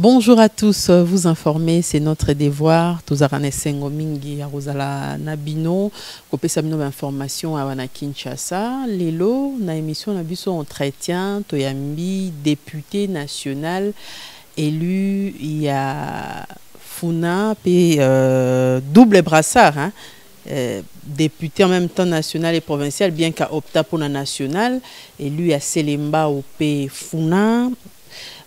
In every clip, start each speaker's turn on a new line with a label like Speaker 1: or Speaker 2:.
Speaker 1: Bonjour à tous, vous informer, c'est notre devoir. Tozarane Sengo Mingi, Arosala Nabino, Kopesa Mino information à Wana Kinshasa. Lelo, na émission Nabiso entretien, Toyambi, député national élu, il y a Funa, puis double brassard, hein. Député en même temps national et provincial, bien qu'à opta pour la nationale, élu à Selemba au P. Funa.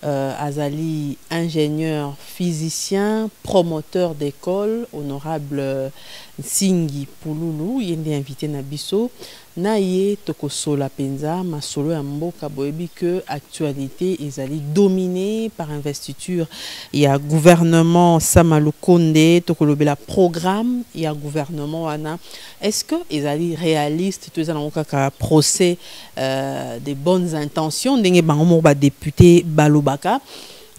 Speaker 1: Azali, ingénieur, physicien, promoteur d'école, honorable Nsingi Pululu, il est invité na biso. Naye tokosola penza, ma solo ya mboka boyebi que actualité ezali dominée par investiture. Il y a gouvernement Sama Lukonde, tokolobela programme, il y a gouvernement wana. Est-ce que ezali réaliste tout ça na procès des bonnes intentions ndenge bango ba député balobaka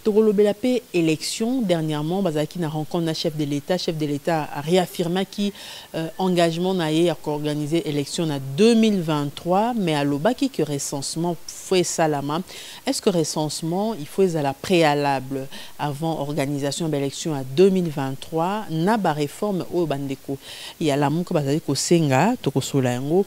Speaker 1: tokolobela pe élection dernièrement bazaki na rencontre na chef de l'État a réaffirmé qui engagement na ye à organiser élection en 2023 mais à lobaki que recensement fait salama. Est-ce que recensement il faut à la préalable avant organisation de l'élection en 2023 na ba réforme au bandeko il y a la muka bazali ko senga tokosola yango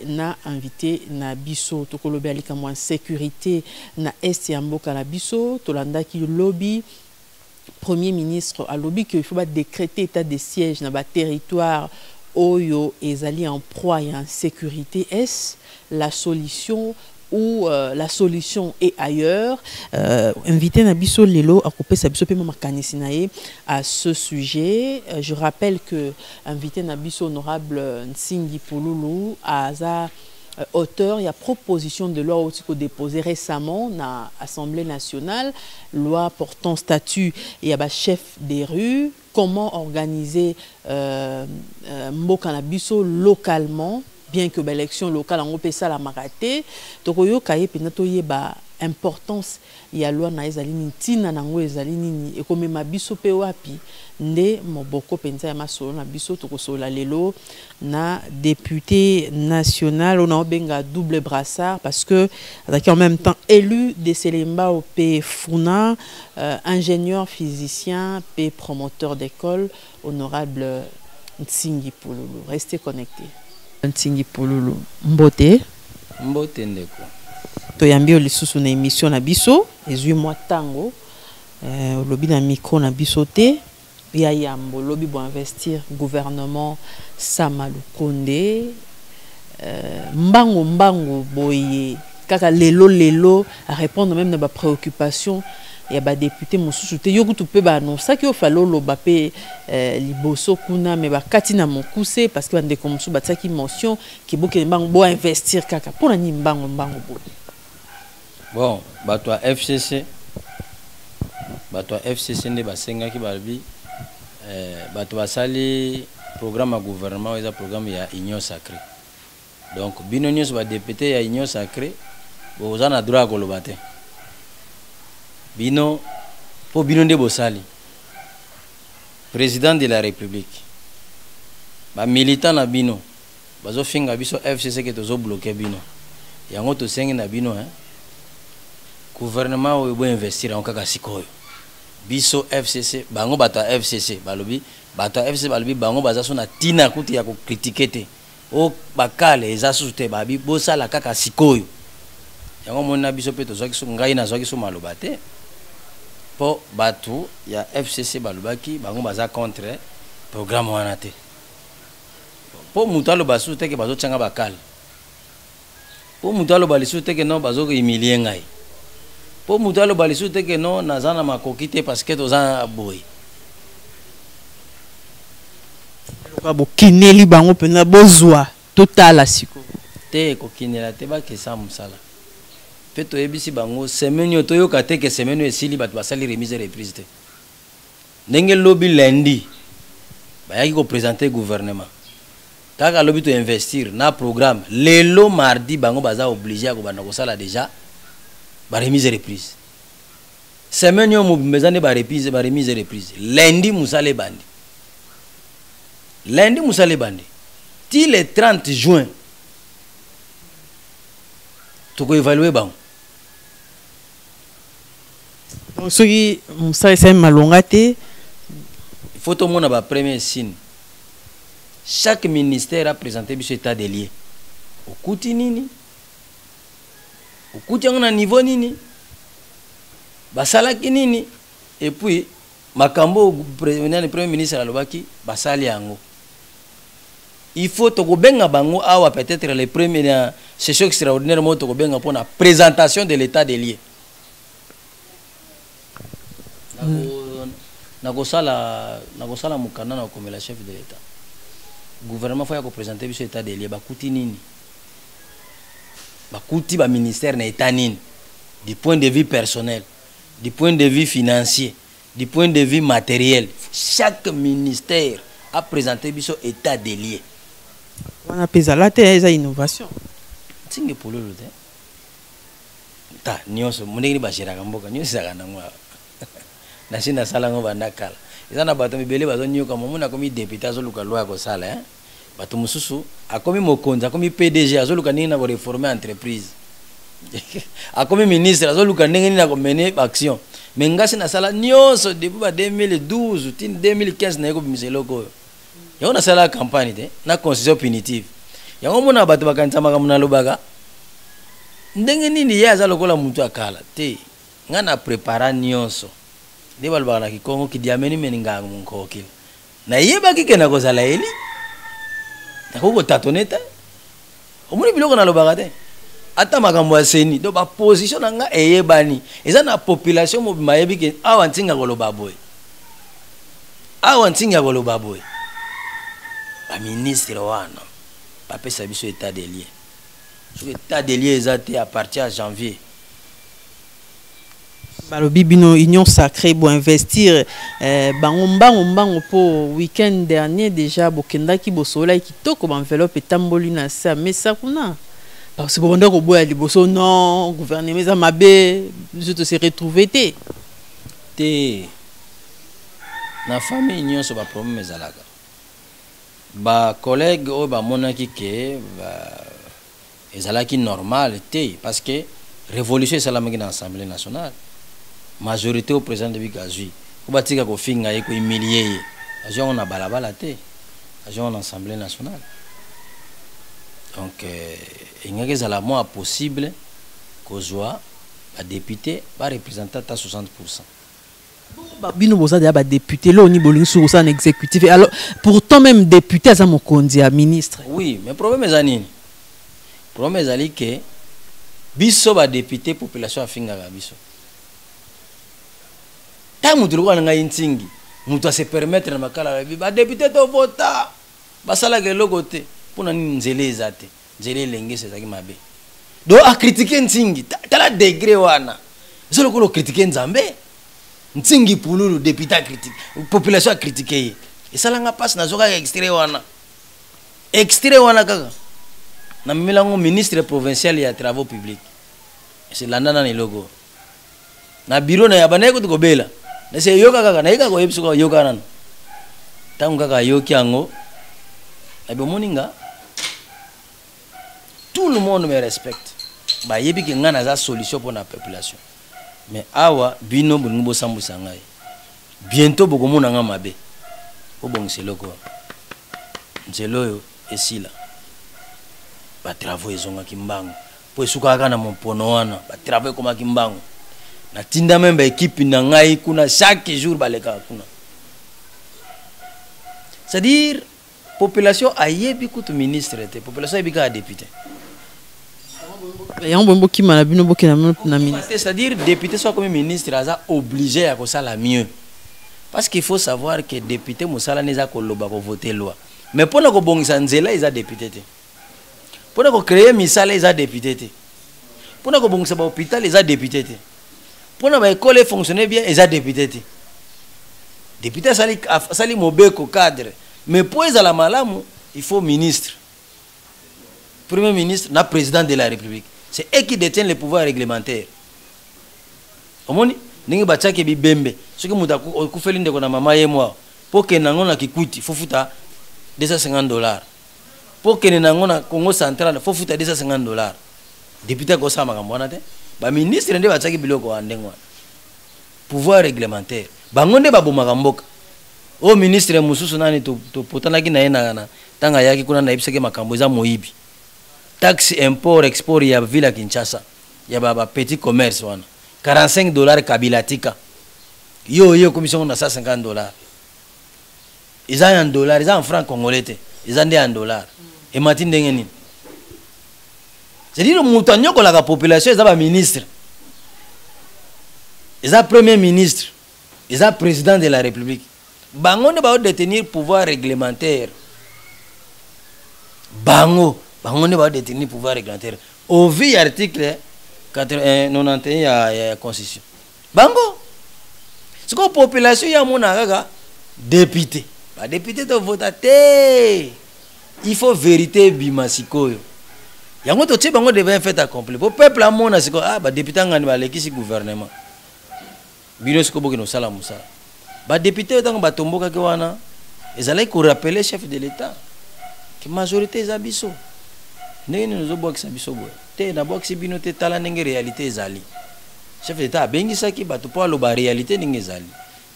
Speaker 1: na invité na biso tokolobe alika moins sécurité na est ya mboka na biso tolanda ki lobby premier ministre a lobby que il faut pas décréter état de siège na ba territoire oyo ezali en proie et en sécurité. Est la solution ou la solution est ailleurs? Invité Nabiso Lelo à couper sa biso à ce sujet. Je rappelle que invité Nabiso honorable Nsingi Pululu a auteur, il y a proposition de loi aussi déposée récemment dans l'Assemblée nationale, loi portant statut, il y a chef des rues, comment organiser Mboka Nabiso localement. Bien que l'élection locale en opesa la maraté tokoyo kaye penato yeba importance ya loi na ezalini tina nango ezalini e comme mabiso pe wapi nde moboko penza ya masolo na biso tokosola lelo na député national on a benga double brassard parce que avec en même temps élu de Selemba au P Funa, ingénieur physicien p promoteur d'école honorable Nsingi Pululu. Restez connectés. Nsingi Pululu mbote
Speaker 2: ndeko
Speaker 1: toyambi lisusu na émission na biso ezui mwa tango lobi na micro na biso te ya yambo lobi bo investir gouvernement Sama Lukonde mbango boye kaka lelo à répondre même na ba préoccupation ya ba député mosusu te yokutu pe ba annoncer ki ofalo loba pe liboso kuna me ba katina mokuse parce que bande comme ba tsaki motion ki boke mbango bo investir kaka pona ni mbango bo
Speaker 2: bon bato FCC nde basenga ki balbi bato basali programme à gouvernement eza programme ya union sacrée donc bino nyos ba député ya union sacrée bo za na droit ko loba te bino po bino nde bosali président de la république ba militant na bino bazo finga biso FCC ke tozo bloquer bino yango to sengi na bino gouvernement o bo investir en kaka sikoyo biso FCC bango bata FCC balobi bata FCC balobi bango bazaso na tina kuti ya ko critiquer te o bakale ezasu te babi bosala kaka sikoyo yango mona biso pe tozo ki so ngai na zo ki so maloba te po batu ya FCC balubaki bango baza contre programme wana te po mutalo basu te ke bazo tshanga bakala po mutalo balisu te ke no bazo ko humilier ngai po mutalo balisu te ke no nazana makoki te parce que toza boy
Speaker 1: bo kineli bango pena bozwa total asiko
Speaker 2: te ko kinela te ba ke sa musala peto ebisi bango semaine toyoka te ke semaine esili bato basali remise reprise te ndenge lobby lundi bayaki ko présenter gouvernement kaka lobby to investir na programme lelo mardi bango baza obligé ko banda ko sala déjà ba remise reprise semaine yo mobimezane ba remise reprise lundi musale bandi ti le 30 juin toko évaluer bango
Speaker 1: soki musala esa malonga te.
Speaker 2: Il faut tout le monde avoir premier signe. Chaque ministère a présenté biso état des lieux. Okuti nini? Okuti on a niveau nini? Basalaki nini? Et puis makambo le premier ministre alobaki basali yango. Il faut to benga bango awa peut-être les premières sessions extraordinaires mo to benga pour la présentation de l'état des lieux. Nakosala mukanda na komela chef de l'état. Gouvernement faut présenter biso état des lieux bakuti nini? Bakuti ba ministère na état nini? Du point de vue personnel, du point de vue financier, du point de vue matériel. Chaque ministère a présenté biso état des lieux.
Speaker 1: On a pesé la terre, esa innovation.
Speaker 2: Tinge polo le te. Ta nyonso munegi ba shira kamboka nyonso sakana ngwa. Na sina sala ngo bandakala. Eza na bato mibele bazo nyoka momuna komi député azoluka loi ko sala hein. Bato mususu akomi mokonza akomi PDG azoluka nini na ko réformer entreprise. Akomi ministre azoluka ndenge nini na ko mener action. Mengasi na sala nyonso depuis ba 2012 tin 2015 na yeko biseloko. Yango na sala campagne te na constitution punitive. Yango mona bato bakanisa makambo na lobaka. Ndenge nini ye aza lokola mutu akala te. Nga na prépara nyonso. Nde balobaka na Kikongo kidiameni meninga munkokile. Na yebaki ke na kozala eli. Nakoko tatone te. Omoni biloko na lobaka te. Ata makambo ya seni do ba position na nga eyebani. Eza na population mo mayebi ke awa ntinga koloba boy. Awa ntinga koloba boy. Ba ministre wana ba pesa biso état des lieux. Sur état des lieux ezate à partir de janvier.
Speaker 1: Balobi bino union sacrée pour investir bango po week-end dernier déjà bokendaki bosola kitoko ba enveloppe tamboli na sa mesa kuna. Parce que bon ko boya liboso non gouvernement za mabe je te se retrouver
Speaker 2: te na famille union so ba problème ezalaka. Ba collègue o ba monaki ke ba ezalaki normal te parce que révolution salamaki dans l'Assemblée nationale. Majorité au président de Bikazui. Ko batika ko finga ye ko humilier. Ajon na balabala te. Ajon na l'Assemblée nationale. Donc il n'y a que la moins possible qu'au joie ba député ba représentant à 60%.
Speaker 1: Bino boza de ba député là ni bolingi sur ça en exécutif. Alors pourtant même député à mokonzi à ministre.
Speaker 2: Oui, mais problème est anini. Problème est que biso ba député population a finga ga biso. Ta mutu ko nga intingi, mutu se permettre na makala ba député to vota. Ba sala ke logote pona ni nzele ezate. Nzele lenge c'est ça qui mabe. Do a critiquer ntingi, tala degré wana. Zolo ko critiquer nzambe. Ntingi pululu député critique, population a critiquer. Et ça nga passe na zoka extrait wana. Extrait wana kaka. Na milango ministre provincial ya travaux publics. C'est landana ni logo. Na bureau na yabane ko to bela. Na se yoka kaka na ika ko yebsu ko yoka nan. Tangu kaka yoki ango. Na be moninga. Tout le monde me respecte. Ba yebi ke ngana za solution pour la population. Mais awa bino bongo sambusa ngai. Bientôt boko mona nga mabe. O bon c'est loko. Nzelo yo esila. Ba travaux ezonga kimbango. Po esuka kana mopono wana, ba travaux koma kimbango. Na tinda memba équipe na ngai kuna chaque jour baleka kuna. C'est-à-dire population ayebi kutu ministre te, population ayebi ka député. C'est-à-dire député soit comme ministre aza obligé à ça la mieux. Parce qu'il faut savoir que député musala neza ko loba ko voter loi. Mais pour na ko bongisa nzela ils a député te. Pour na ko créer misala ils a député te. Pour na ko bongisa ba hôpital ils a député te. Pour na ba école fonctionner bien ils a député te. Député sali mobeko cadre. Mais pour les ala malamu il faut ministre. Premier ministre, na président de la République. C'est eux qui détiennent les pouvoirs réglementaires. Omoni, ningi bachake bibembe. Ce que muta kufeli ndeko na mama ye moi. Pour que nango na kikuti, faut futa $250. Pour que nango na Congo central, faut futa $250. Député ko sama ngambona te. Ba ministre ndé bachake biloko andengwa. pouvoir réglementaire bango nde babomaka mboka o ministre mususu nani topotanaki na ye na tanga yaki kuna na yebisaki makambo eza moyibi taxe import export ya ville ya Kinshasa ya ba petit commerce wana $45 kabila tika yo commission na $150 eza en dollar eza en franc congolais te eza nde en dollar et mati ndenge nini c'est-à-dire mutu anyokolaka population eza ba ministre eza premier ministre eza président de la république bango ne ba détenir pouvoir réglementaire bango ne ba détenir pouvoir réglementaire au vu article 91 ya constitution bango c'est que population ya mona kaka député ba député to vote te il faut vérité bima sikoyo yango to tse bango devait fait accompli pour peuple amona siko ba député ngani ba lekisi gouvernement bino siko boki no sala musala ba député tango ba tomboka ke wana ezalaki ko rappeler chef de l'état que majorité eza biso ndenge nous obokisa biso boye te na bokisi bino te tala ndenge réalité ezali chef d'état abengisaki bato po aloba réalité ndenge ezali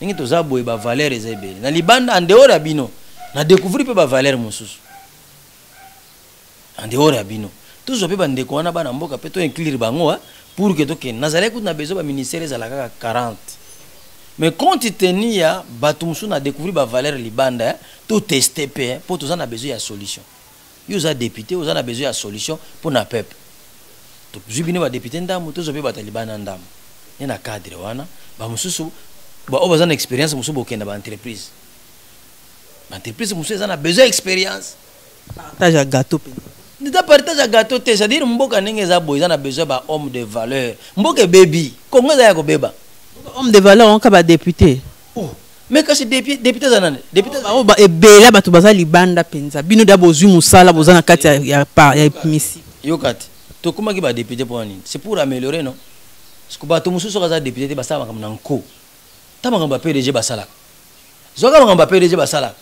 Speaker 2: ndenge toza boye ba valeur eza ebele na libanda en dehors ya bino na découvrir pe ba valeur mosusu en dehors ya bino toujours pe bandeko wana bana mboka pe to inclure bango pour que toke nazalaki kuna besoin ba ministère ezalaka 40 mais compte tenu ya bato mosusu na découvrir ba valeur libanda to tester pe po toza na besoin ya solution yo za député oza na besoin ya solution pour na peuple to jubine ba député ndamu to zobe ba libana ndamu na cadre wana ba mosusu ba obaza na expérience mosusu bokenda ba entreprise mosusu eza na besoin expérience
Speaker 1: partage à gâteau
Speaker 2: ni da partage à gâteau te c'est-à-dire mboka ndenge eza boy eza na besoin ba homme de valeur mboka baby kongo eza ya ko beba
Speaker 1: homme de valeur on ka ba député
Speaker 2: mais kasi député za nani député
Speaker 1: ba ebela bato baza libanda penza bino da bozwi musala bozana kati ya misi
Speaker 2: yo kati to kuma ki ba député pour nini c'est pour améliorer non parce que bato mususu kaza député basala makambo na nko ta makambo ba PDG basala zoka makambo ba PDG basala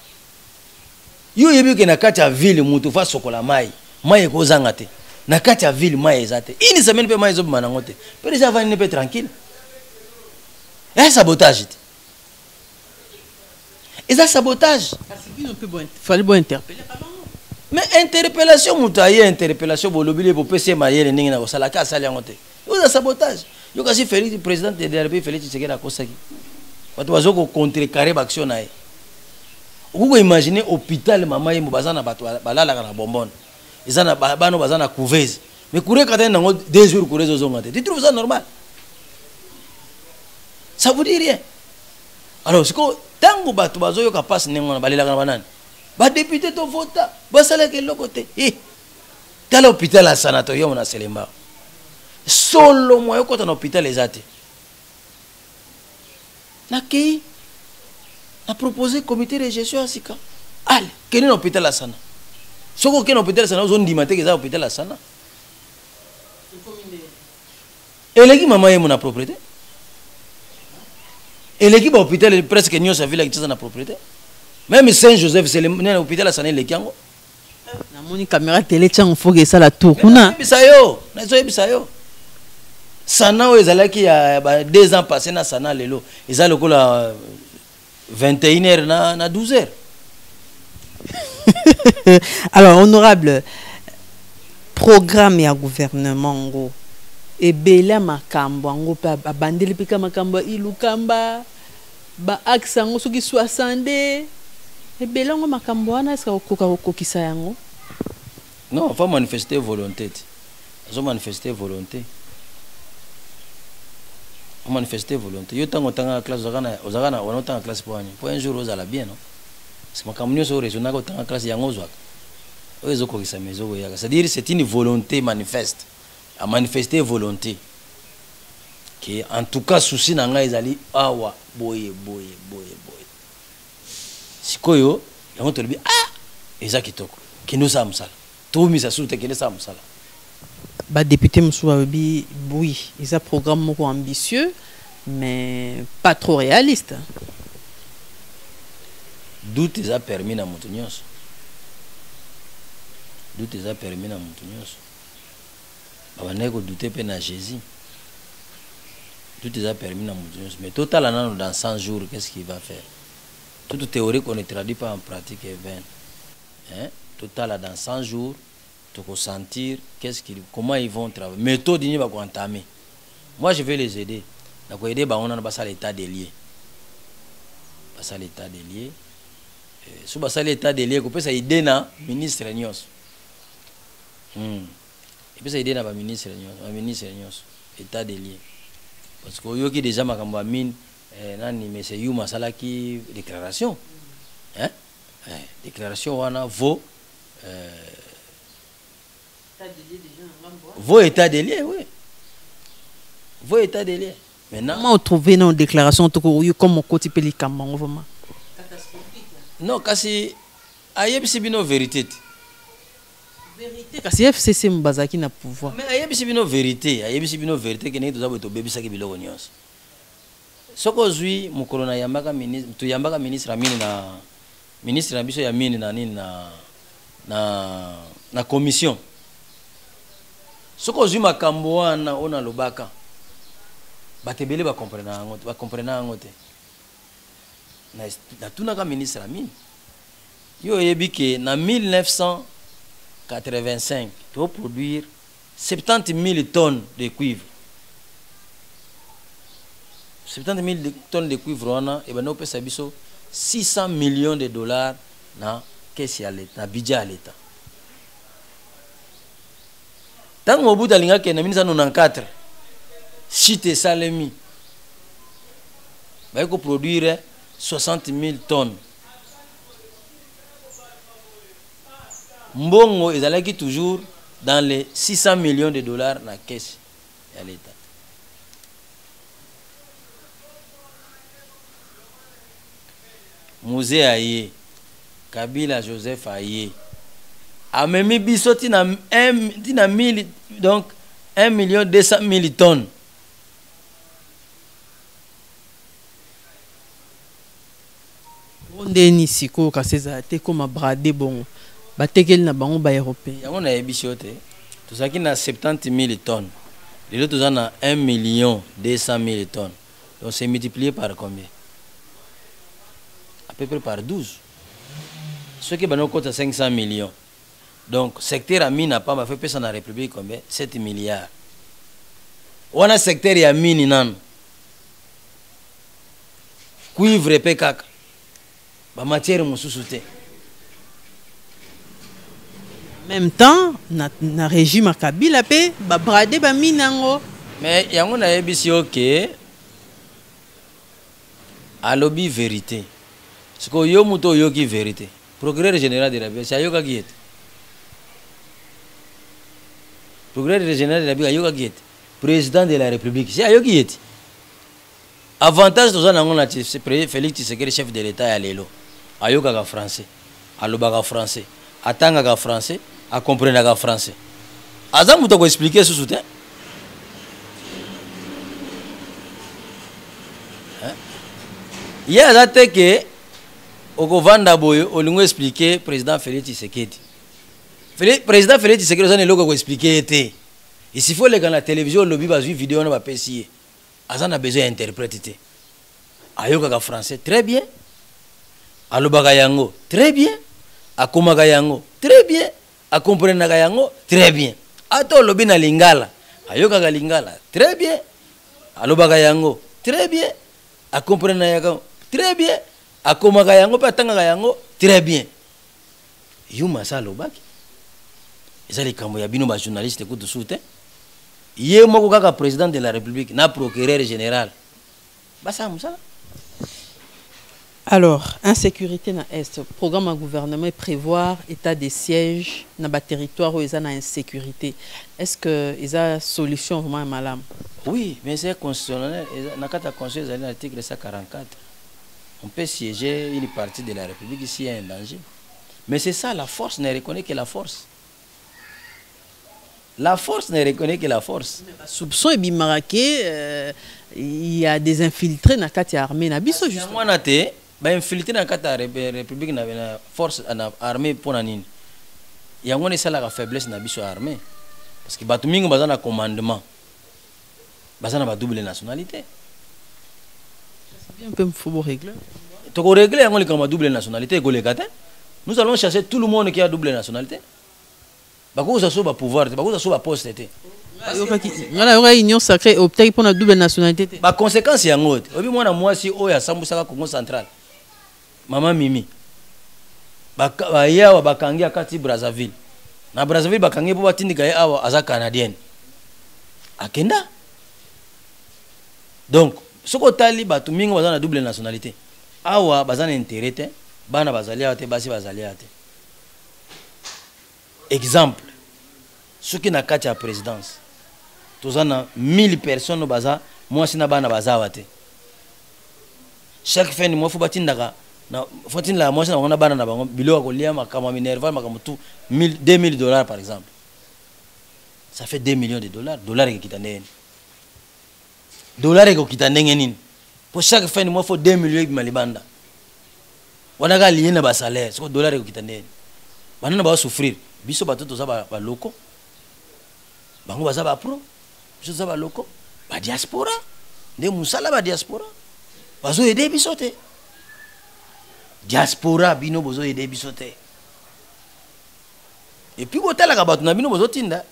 Speaker 2: yo yebi ke na kati ya ville mutu fa sokola mai ko zanga te na kati ya ville mai ezate ini semaine pe mai zo bima nango te PDG avani ne pe tranquille sabotage te et ça sabotage
Speaker 1: fallait bon interpeller
Speaker 2: mais interpellation mutaye interpellation bolobile pour PC mayele ningi na kosala ka sali yango te yo za sabotage yo kasi Félix président de la République Félix Tshisekedi akosaki bato bazoko contrecarrer action na ye uko imaginer hôpital mama ye mobazana bato balala na bonbonne ezana bano bazana couveuse mais courir quand nango 2 jours courir zozonga te tu trouves ça normal ça vous dit rien alors c'est que tango bato bazoyoka passe nengona balelaka na banani ba député to vota basala ke lokote tala hôpital à sanatorium na Selemba solo moyo kota na hôpital ezate na kei a proposé comité de gestion à Sika allez keni na hôpital à sana soko keni na hôpital à sana ozondima te keza hôpital à sana eleki mama ye mona propriété et l'équipe hôpital presque nyonso ville qui na propriété même Saint-Joseph c'est l'hôpital à Sané Lekiango
Speaker 1: na moni caméra télé tchang faut que ça la tour kuna
Speaker 2: bisayo na zo bisayo sana o ezalaki ya 2 ans passé na sana lelo ezala lokola 21h na 12h
Speaker 1: alors honorable programme ya gouvernement ngo ebela makambo ngo pa bandeli pika makambo ilukamba ba axe ngo soki 60 ebela ngo makambo wana est-ce ko kokisa yango
Speaker 2: non faut manifester volonté zo manifester volonté yo tango tanga classe ozakana wana tanga classe pour un jour ozala bien non c'est makambo nyoso raisonna ko tanga classe yango zwaka ozo kokisa mezo ya c'est-à-dire c'est une volonté manifeste à manifester volonté que en tout cas souci nanga ezali awa boye sikoyo yango tolobi eza kitoko kino sa musala to misa sute kene sa musala
Speaker 1: ba député msuwa bi oui ils a programme moko ambitieux mais pas trop réaliste
Speaker 2: doute eza permis na mutu nyonso babandaki kodoute mpe na Jésus tout est permis dans mon. Mais Total dans 100 jours, qu'est-ce qu'il va faire? Toute théorie qu'on ne traduit pas en pratique est vaine. Hein? Total dans 100 jours, tu peux sentir comment ils vont travailler. Méthode, ils vont entamer. Moi, je vais les aider. Donc, aider, on a pas l'état des liés. Pas l'état des liés. Si on a l'état des liés, on peut aider le ministre Nyos. Et puis ça aider le ministre Nyos. État des liés. Parce que yo qui déjà ma mine nani mais c'est Yuma Salaki déclaration. Hein? Déclaration wana vaut état des liés, oui. Vos état des liés. Maintenant,
Speaker 1: comment trouver dans déclaration comme côté pélicaman vraiment
Speaker 2: catastrophique. Non, kasi ayebisi bino vérité.
Speaker 1: Vérité kasi FCC mbazaki na pouvoir.
Speaker 2: Mais ayebisi bino vérité que ne toza boto bebisa ki biloko nyonso. Soko zui mukolo na yambaka ministre, tu yambaka ministre amini na ministre na biso ya mini na nini na commission. Soko zui makambo wana ona lobaka. Batebele ba comprendre ngote. Na tunaka ministre amini. Yo yebi ke na 1985, tu vas produire 70 000 tonnes de cuivre. 70 000 tonnes de cuivre, et ben, on peut 600 millions de dollars dans caisse à l'État, dans budget à l'État. Tant qu'au bout de l'année 1994, Chite Salemi, il faut produire 60 000 tonnes. Mbongo est toujours dans les 600 millions de dollars dans la caisse à l'État. Musée Aye, Kabila Joseph Aye, a même bisoti na 1 million 200 000 tonnes.
Speaker 1: On est siko kaseza te comme bradé bon. Batekel na bango ba européen.
Speaker 2: Yango na ebishote. Tout ça qui na 70 000 tonnes. Les autres en a 1 million 200 000 tonnes. Donc c'est multiplié par combien? À peu près par 12. Ce qui est coûte 500 millions. Donc secteur à mine n'a pas fait personne dans la République combien? 7 milliards. On a secteur à mine nan. Cuivre et pécac. Ba matière mususuté.
Speaker 1: En même temps, na régime Kabila pe ba bradé ba minango.
Speaker 2: Mais yango na ebisi OK. Alobi vérité. Ce que yo muto yo ki vérité. Procureur général de la République, c'est yoka qui est. Procureur général de la République, yoka qui est. Président de la République, c'est yoka qui est. Avantage de ça na c'est Félix Tshisekedi chef de l'État ya lelo. Ayoka ka français. Alobaka français. Atanga ka français. A comprendre le français. Azam muto ko expliquer ce soutien. Il y a date que au vanda boyo olingo expliquer président Félix Tshisekedi. Président Félix Tshisekedi ça ne loko ko expliquer été. Il faut les dans la télévision lobby ba vidéo na ba pesier. Azan a besoin d'interpréter. Ayoka ka français très bien. Alobaka yango très bien. Akomaka yango très bien. A comprendre yango très bien. Ato lobi na lingala ayoka ka lingala très bien. Alobaka yango très bien. A comprendre yango très bien. A komaka yango pa tanga yango très bien. Yuma sa lobaki. Ezali kambo ya bino ba journaliste ko to soutien. Yé moko kaka président de la République na procureur général. Basa musala.
Speaker 1: Alors, insécurité na Est, programme à gouvernement prévoir état de siège dans le territoire où il y a insécurité. Est-ce que il y a solution vraiment malade?
Speaker 2: Oui, mais c'est constitutionnel. Dans le Conseil de l'article 144, on peut siéger une partie de la République s'il y a un danger. Mais c'est ça, la force ne reconnaît que la force. La force ne reconnaît que la force.
Speaker 1: Soupçon et bimaraqué, il y a des infiltrés dans la armée.
Speaker 2: Justement, infiltré dans la République, dans la force armée pour la nine. Il y a une faiblesse dans la armée. Parce que les gens ont un commandement. baza na ba double nationalité.
Speaker 1: C'est bien un peu faut régler.
Speaker 2: Tu peux régler un double nationalité nous allons chercher tout le monde qui a double nationalité. Bako ça soit pouvoir, bako ça soit poste été.
Speaker 1: Ngala union sacrée opter pour la double nationalité.
Speaker 2: Ba conséquence ya ngote. Obi mwana mwasi oya sambusaka Congo central. Mama Mimi. Ba yawa bakangi akati Brazzaville. Na Brazzaville bakangi po batindika ye awa aza canadienne. Akenda. Donc, ce que tali batu mingi baza na double nationalité. Awa baza na intérêt te, bana bazalia te, basi bazalia te. Exemple. Ce qui na kati ya présidence. Tozana 1000 personnes baza, moi sina bana bazawa te. Chaque fin du mois faut batindaka na fotin la moi sina ngona bana na bango bilo ko lia makama minerval makama tout 2000 dollars par exemple. Ça fait 2 millions de dollars, dollars qui kitandeni. Dollars qui kitandeni. Pour chaque fin du mois faut 2 millions de malibanda. Wana ga lié na ba salaire, c'est dollars qui kitandeni. Bana ba souffrir. Biso batoto za ba loko. Bango baza ba pro. Biso za ba loko. Ba diaspora. Nde musala ba diaspora. Bazo aider biso te. Diaspora bino bozo aider biso te. Et puis kotala ka batu na bino bozo tinda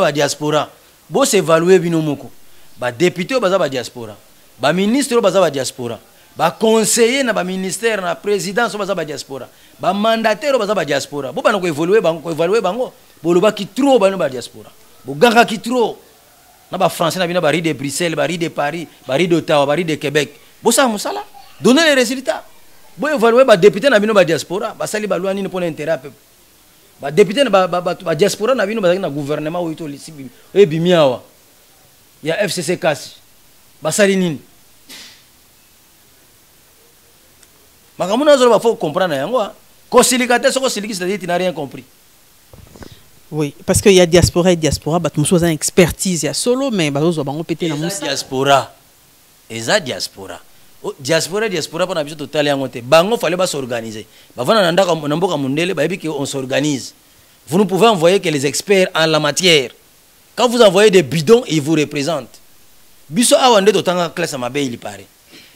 Speaker 2: ba diaspora. Bo s'évaluer bino moko. Ba député baza ba diaspora. Ba ministre baza ba diaspora. Ba conseiller na ba ministère na présidence baza ba diaspora. Ba mandataire baza ba diaspora. Bo bana ko évoluer bango, bo loba ki trop bana ba diaspora. Bo ganga ki trop. Na ba français na bina ba ri de Bruxelles, ba ri de Paris, ba ri d'Ottawa, ba ri de Québec. Bo sa musala. Donner les résultats. Bo évaluer ba député na bino ba diaspora, ba sali ba loi ni pour l'intérêt peuple. Ba député na ba diaspora na bino ba na gouvernement ou to lisibi. E bimiawa. Ya FCC kasi. Ba sali nini? Makamuna zo ba faut comprendre yango. Ko silikate soko siliki c'est-à-dire tu n'as rien compris.
Speaker 1: Oui, parce qu'il y a diaspora et diaspora, bah tu me expertise, il y a solo, mais bah nous avons pété la mousse.
Speaker 2: Diaspora, eza diaspora. Diaspora pour n'habiter total yango te. Bango fallait pas s'organiser. Bah voilà nanda comme namboka mundele, bah ebi on s'organise. Vous ne pouvez envoyer que les experts en la matière. Quand vous envoyez des bidons, ils vous représentent. Biso awande to tanga classe mabe il paraît.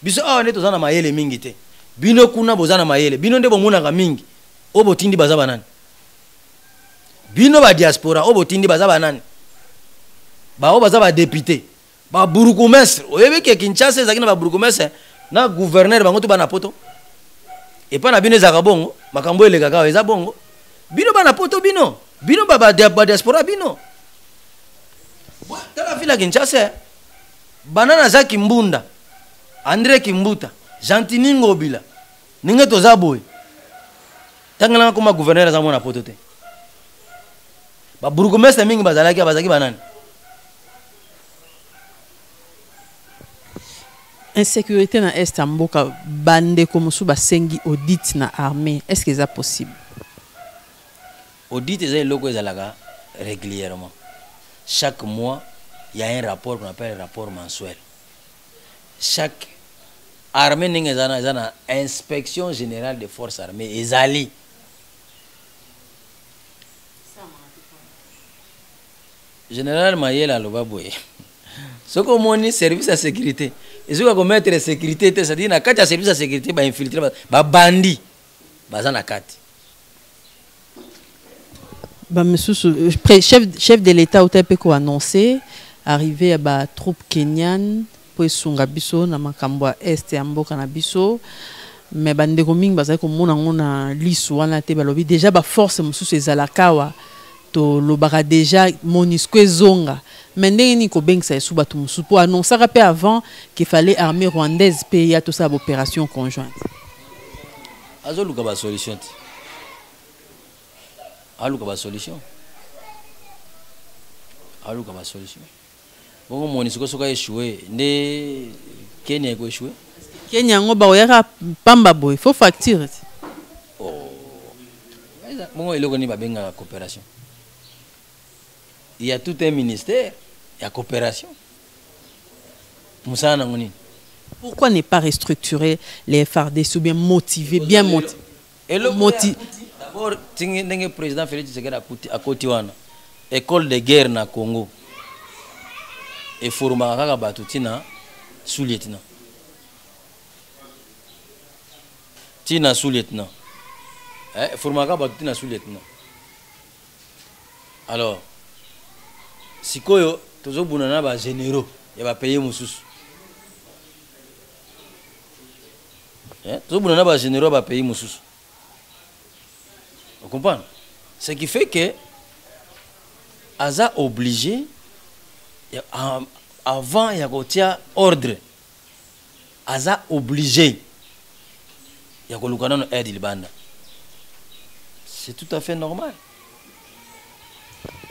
Speaker 2: Biso awande to zana mayele mingi te. Bino kuna bozana mayele. Bino nde bomuna ga mingi. Obo tindi baza banani. Bino ba diaspora obo tindi baza banani. Ba obo baza ba député. Ba bourgmestre. Oyebe ke Kinshasa ezakina ba bourgmestre na gouverneur bango to bana poto. Et pas na bino ezaka bongo, makambo elega ka eza bongo. Bino bana poto bino. Bino ba diaspora bino. Tala vila Kinshasa. Banana za Kimbunda. André Kimbuta. Gentini Ngobila. Ninge toza boy. Tangala koma gouverneur za mona poto te. Ba bourgmestre mingi bazaki banani.
Speaker 1: Insécurité na Est Mboka bande comme sous basengi audit na armée. Est-ce que c'est possible?
Speaker 2: Audit est logo ezalaga régulièrement. Chaque mois, il y a un rapport qu'on appelle rapport mensuel. Chaque armée n'engagera inspection générale des forces armées ezali. Général Mayela Lobaboye. Ce qu'on moni service à sécurité. Et ce qu'on va mettre sécurité, c'est-à-dire na kati ya service à sécurité ba infiltrer ba bandi. Baza na kati.
Speaker 1: Bah monsieur chef de l'État otepe ko annoncé arrivé à ba troupe kenyan pour sunga biso na makambo Est ya mboka na biso. Mais bande ko mingi baza ko mona ngona lisu wana te balobi déjà ba force mususu ezalakawa. To lobara déjà MONUSCO zonga mais ndenge ni ko bengisa esu batu musu pour annoncer rappel avant qu'il fallait armée rwandaise payer tout ça opération conjointe
Speaker 2: azoluka ba solution aluka ba solution bongo MONUSCO soka échoué ne Kenya ko échoué
Speaker 1: Kenya ngoba oyaka pamba boy faut facture
Speaker 2: oh bongo eloko ni ba benga coopération. Il y a tout un ministère, il y a coopération.
Speaker 1: Pourquoi ne pas restructurer les FARDC ou bien motiver, bien motiver?
Speaker 2: D'abord, le président Félix Tshisekedi a côté école de guerre na Congo. et formaka kaka bato tina sous-lieutenant tina sous-lieutenant formaka bato tina sous-lieutenant. Alors sikoyo tozobuna na ba généraux ya ba payer mususu tozobuna na ba généraux ba payer mususu. Vous comprenez? Ce qui fait que Aza obligé avant il y a ordre Aza obligé il y a kolukana aide libanda. C'est tout à fait normal.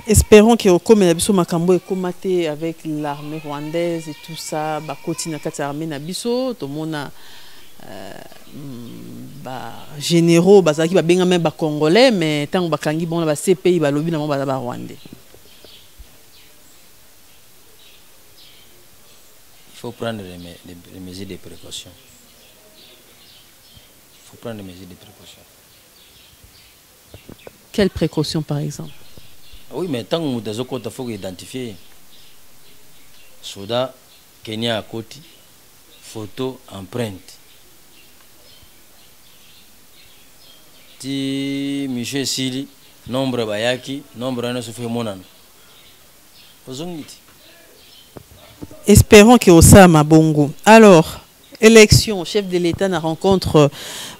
Speaker 1: Espérons que comme Nabiso Makambo est combattu avec l'armée rwandaise et tout ça, bah continue à armée Nabiso, tout le monde a généraux, bah ça qui va bien même bah congolais, mais tant que bah kangi bon bah ces pays bah lobby na bah rwandais.
Speaker 2: Il faut prendre les mesures de précaution. Il faut prendre les mesures de précaution.
Speaker 1: Quelles précautions par exemple?
Speaker 2: Oui, mais tant que nous avons faut identifier Soda, Kenya à côté, photo, empreinte. Ti Michel Sili, nombre bayaki, nombre ane souffre monan.
Speaker 1: Espérons que Osama Bongo. Alors, élection, chef de l'État na rencontre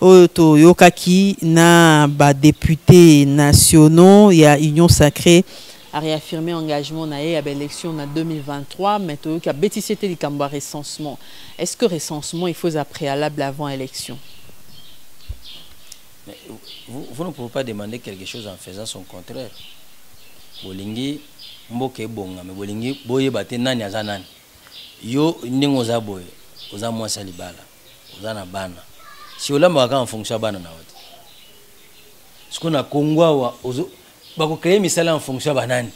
Speaker 1: Oto Yokaki na ba députés nationaux, il y a Union Sacrée a réaffirmé engagement na à l'élection en 2023, mais to ka bétissété du Kamba recensement. Est-ce que recensement il faut un préalable avant élection?
Speaker 2: Mais vous ne pouvez pas demander quelque chose en faisant son contraire. Bolingi mboke bonga mais bolingi boye bate nani azanani. Yo ningo za boye. Oza mwasa libala, oza na bana. Si olamba waka en fonction bana na wote. Ce qu'on a Kongwa wa ozo bako créer misala en fonction banani.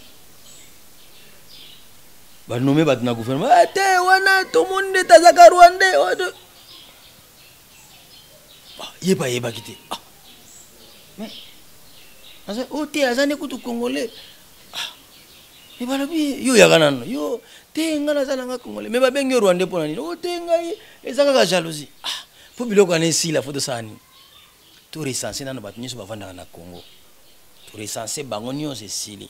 Speaker 2: Ba nommer bat na gouvernement. Ate wana tout monde tazaka Rwandais. Bah yeba kité. Ah. Mais asa ote azane kutu congolais. Ah. Et balobi yo yakanano. Yo tenga zana nga congolais mais ba bengi Rwandais pona ni. Ote ngai ezaka ka jalousie. Ah. Po biloko anesi la photo sani. Tout recensé na bat nyiso bavanda na Congo. Tout recensé bango nyonse sili.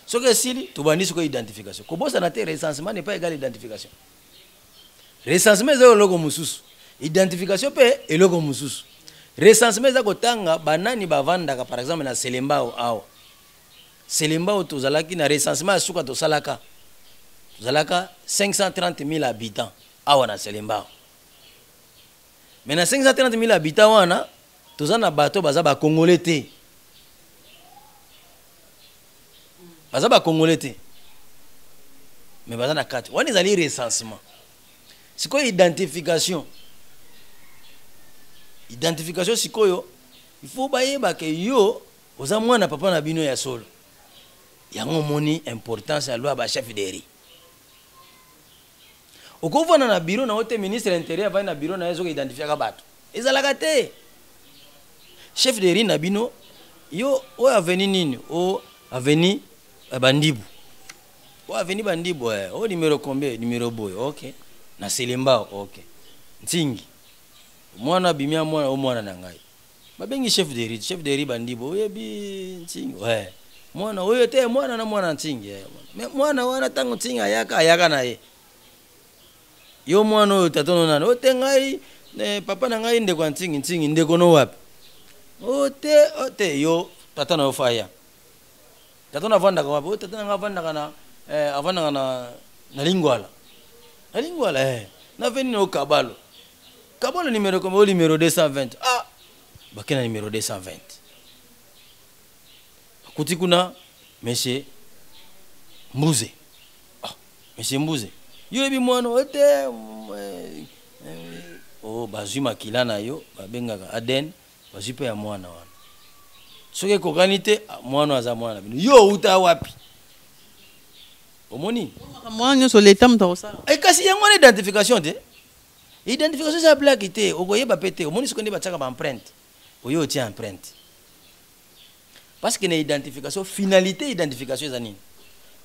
Speaker 2: Ce que sili to bandi ce que identification. Ko bosa na te recensement n'est pas égal à identification. Recensement c'est logo mususu. Identification pe et logo mususu. Recensement za kotanga banani bavanda par exemple na Selembao awa. Selembao to zalaki na recensement suka to salaka. Zalaka 530 000 habitants awa na Selembao. Mais na 530 000 habitants wana tozana bato baza ba congolais te. Baza ba congolais te. Mais baza na carte. Wana ezali recensement. Sikoyo identification. Identification sikoyo il faut bayeba ke yo oza mwana papa na bino ya solo. Yango moni importance ya loi ba chef de riz. Okovana na bureau na hote ministre intérieur va na bureau na ezo identifier ka bato. Ezalaka te. Chef de riz na bino yo o aveni nini o aveni bandibu. O aveni bandibu o numéro combien numéro boy OK. Na Selembao OK. Ntingi. Mwana bimia mwana o mwana na ngai. Babengi chef de riz bandibu oyebi ntingi. Ouais. Mwana oyo te mwana na mwana ntingi. Mais mwana wana tango ntingi ayaka na ye. Yo mwana oyo tatono nana ote ngai papa na ngai ndeko ntingi ndeko no wapi ote yo tata na ofaya tata na vanda kwa wapi tata na vanda kana avanda na lingwala na veni no kabalo numéro comme au numéro 220 ah bakena numéro 220 kuti kuna monsieur Mbuze monsieur Mbuze yo ebi mwana ote bazui makila na yo babengaka Aden bazui pe ya mwana wana soki kokani te mwana aza mwana bino yo uta wapi omoni
Speaker 1: mwana nyonso leta mutu akosala
Speaker 2: kasi yango wana identification te identification eza blaki te okoyeba pe te omoni soki nde batiaka baempreinte oyo otia empreinte parce que na identification finalité identification eza nini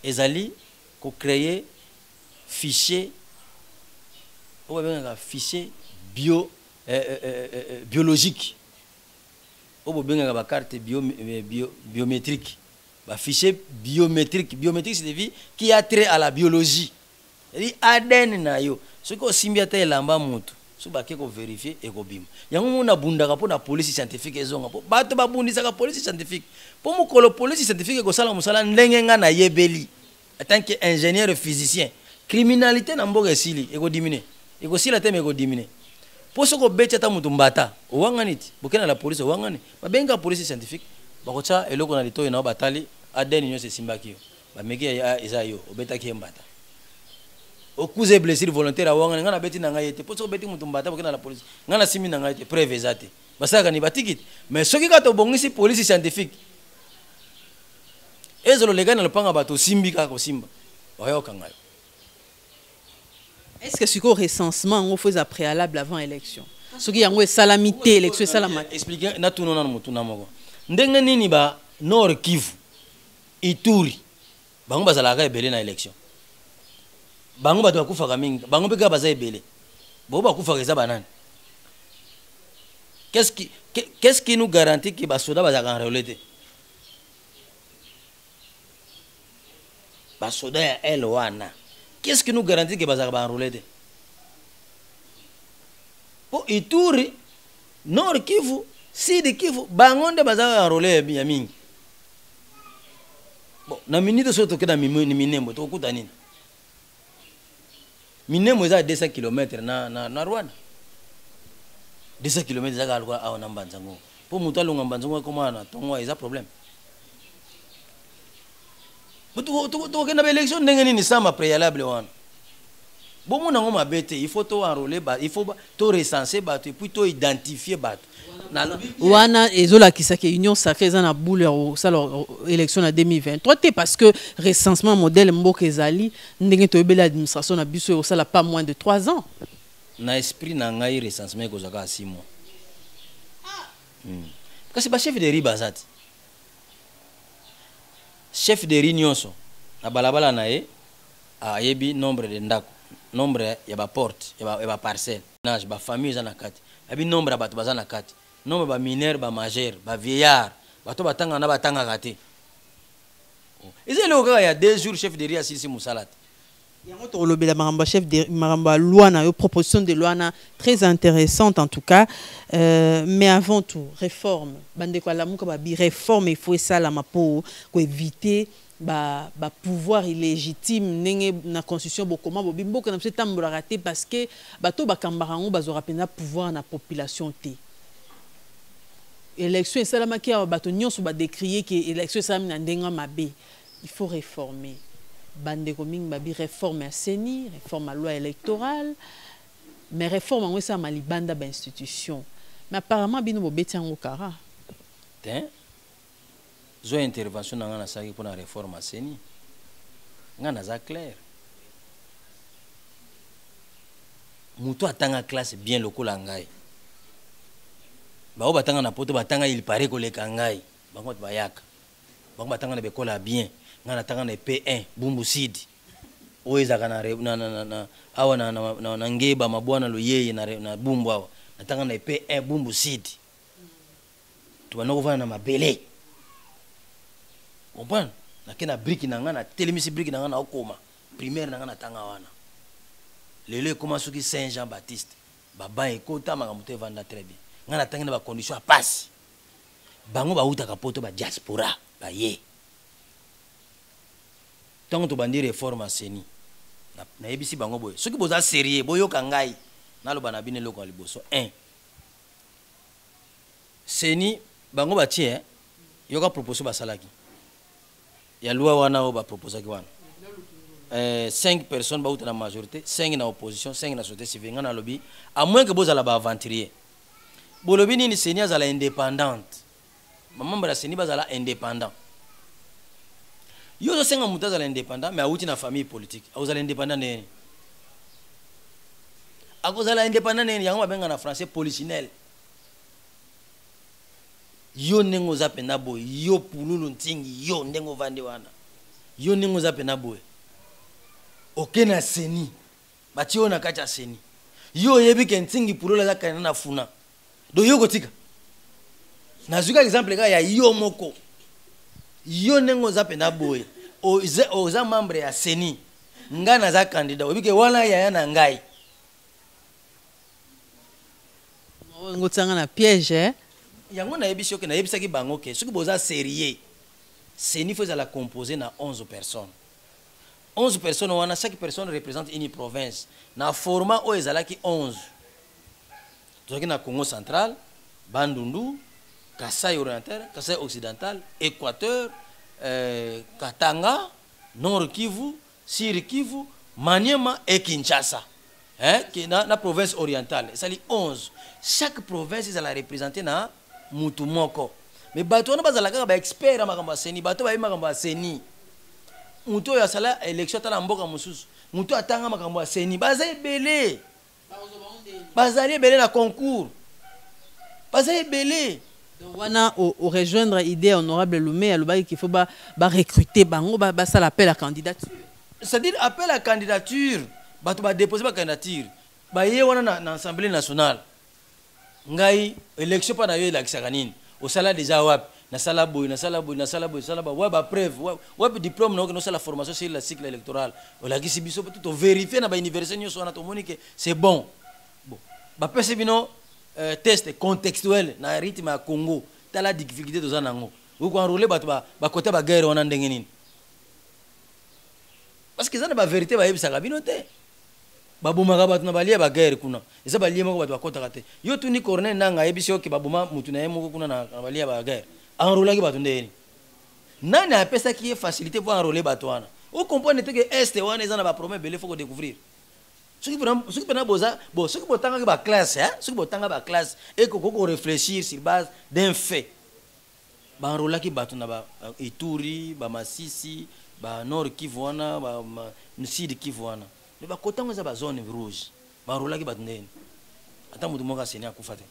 Speaker 2: ezali créer fichier fichier biologique ba carte biométrique ba fichier biométrique c'est qui a trait à la biologie et ADN na yo ce que simbiata elamba mutu so ba ko vérifier et ko bim yango mona bundaka po na police scientifique ezonga po bato ba bundisa ka police scientifique po mukolo police scientifique ko sala musala ndenge nga na yebeli en tant qu'ingénieur physicien criminalité na mboka esili e ko diminuer e ko sila teme ko diminuer po soko becha ta mutu mbata owanganiti bokena la police owangani ba benga police scientifique ba ko cha eloko na litoyi na batali ADN nyose simbaki yo ba meki ya eza yo obeta ki mbata okuze blessure volontaire awangani ngana beti na ngai ete po soko beti mutu mbata bokena la police ngana simi na ngai ete preuve ezate basaka ni batikit mais soki ka to bongisi police scientifique ezolo legana lopanga bato simbi ka ko simba oyoka ngai.
Speaker 1: Est-ce que ce recensement on fait à préalable avant élection? Ce qui y a une salamité élection salamité.
Speaker 2: Expliquer na tuno na mutu na moko. Ndenge nini ba Nord Kivu Ituri bango bazalaka ebele na élection. Bango bato bakufa kaminga, bango peka baza ebele. Bo bakufa keza banani. Qu'est-ce qui nous garantit que basoda bazaka enrôler? Basoda ya L1. Qu'est-ce qui nous garantit que bazaka ba enrôler? Po Ituri, Nord Kivu, Sud Kivu, bangonde bazaka enrôler ya mingi. Bon, na minute soto kena minembo to kuta nini? Minembo eza 200 km na Rwanda. 200 km zaka alwa awa na Mbanzango. Po mutu alunga Mbanzango koma na tongwa eza problème. Tu kena ba élection ndenge nini sama préalable wana. Bon mon ngoma bete, il faut to enrôler ba, il faut to recenser ba et puis to identifier ba.
Speaker 1: Wana ezola kisake union sacrée za na boule au sala élection en 2023 parce que recensement modèle mboka ezali ndenge to ebela administration na biso au sala pas moins de 3 ans.
Speaker 2: Na esprit na ngai recensement ko zaka 6 mois. Parce que ba chef de ribazati. Chef de réunion na balabala na ye a yebi nombre de ndako, nombre ya ba porte, ya ba parcelle, nage ba famille za na kati. Abi nombre ya bato baza na kati. Nombre ba mineur, ba majeur, ba vieillard, bato batanga na batanga kati. Ezele okaka ya 2 jours chef de ria sisi musalata.
Speaker 1: Yango to lobela maramba chef de maramba loi na yo proposition de loi na très intéressante en tout cas mais avant tout réforme bande kwa lamuka ba bi réforme il faut ça la mapo ko éviter ba pouvoir illégitime nenge na constitution bokoma bobimbo kana mse tambola raté parce que bato bakambarango bazora pena pouvoir na population te élection salama ki bato nyonso ba décrier que élection salama na ndenga mabe il faut réformer bande koming babi réforme à CENI, réforme à loi électorale, mais réforme en ça malibanda ba institution. Mais apparemment bino bobeti en okara.
Speaker 2: Tiens. Zo intervention na saki pour la réforme à CENI. Ngana za clair. Muto atanga classe bien lokola ngai. Ba batanga na poto batanga il paraît ko le kangai. Bango bayaka. Bango batanga na bekola bien. Ngana tanga na P1 bumbu sidi oeza kana na awa na ngeba mabwana lo yeye na bumbu awa natanga na P1 bumbu sidi tuwana kuvana na mabele comprendre nakena brick na ngana telemisi brick na ngana okoma primaire na ngana tanga wana lelo koma soki Saint Jean Baptiste baba ekota makamuto evanda très bien ngana tanga na ba condition a passe bango ba uta kapoto ba diaspora ba ye. Tant que tu bandes réforme à CENI, na ebisi bango boy. Ceux qui boza sérieux, boyo kangai, na lo banabine loko liboso. 1. CENI bango batie, yoka proposition basalaki. Ya loi wana o ba proposer ki wana. 5 personnes ba uta na majorité, 5 na opposition, 5 na société civile ngana lobi, à moins que boza la ba aventurier. Bolobi ni CENI azala indépendante. Membre ya CENI bazala indépendant. Yo zo senga mutaza l'indépendant mais auti na famille politique. Auzala indépendant ne. Akozala indépendant ne yango babenga na français polichinelle. Yo nengo za pena boy, yo pululu ntingi, yo ndengo vande wana. Yo nengo za pena boy. okena seni bati ona kacha seni yo yebi kentingi pulola za kana na funa do yo kotika nazuka exemple ka ya yo moko yo nengo za pena boy oza membre ya seni ngana za candidat obike wana ya na ngai
Speaker 1: ngotanga na piège
Speaker 2: yango na yebisi oke na yebisaki bango ke soki boza sérieux seni faut la composer na 11 personnes 11 personnes wana chaque personne représente une province na format o ezalaki 11 tozaki na Congo central Bandundu Kasai oriental Kasai occidental Équateur Katanga Nord Kivu Sud Kivu Maniema et Kinshasa qui na province orientale c'est 11 chaque province elle a représenté na mutu moko mais bato wana bazalaka ba expert makambo seni bato ba makambo seni mutu ya sala élection tala mboka mususu mutu atanga makambo seni bazali belé bazali belé na concours bazali belé
Speaker 1: donc wana au rejoindre idée honorable Lumé alobaki qu'il faut ba recruter bango ba ça l'appel à candidature
Speaker 2: c'est-à-dire appel à candidature bato ba déposer ba candidature ba yé wana na assemblée nationale ngai élection pa na yo la kisakanini au sala déjà wap na sala boy wa ba preuve wa diplôme no sala formation sur le cycle électoral o la kisi biso tout vérifier na ba université nyo na to monique c'est bon ba pese bino test contextuel na rythme ya Congo tala difficulté to zanango ko enrôler bato ba côté ba guerre wana ndenge nini parce que ça na ba vérité ba yebisa bino te babuma bato na balia ba guerre kuna eza balia moko bato bakota kate yo tuni corner nanga yebisi oki babuma mutu na yemoko kuna na balia ba guerre enrôler ki bato ndeni nani apesa ki facilité pour enrôler bato wana o comprendre que est wana eza na ba promesse belé faut découvrir ce qui pena boza bon ce qui botanga ba classe ce qui botanga ba classe et ko réfléchir sur base d'un fait ba enrôler ki bato na ba Ituri ba Masisi ba Nord Kivu wana ba Sud Kivu wana mais ba kotango za ba zone rouge ba enrôler ki bato ndeni ata mutu moka seni akufa te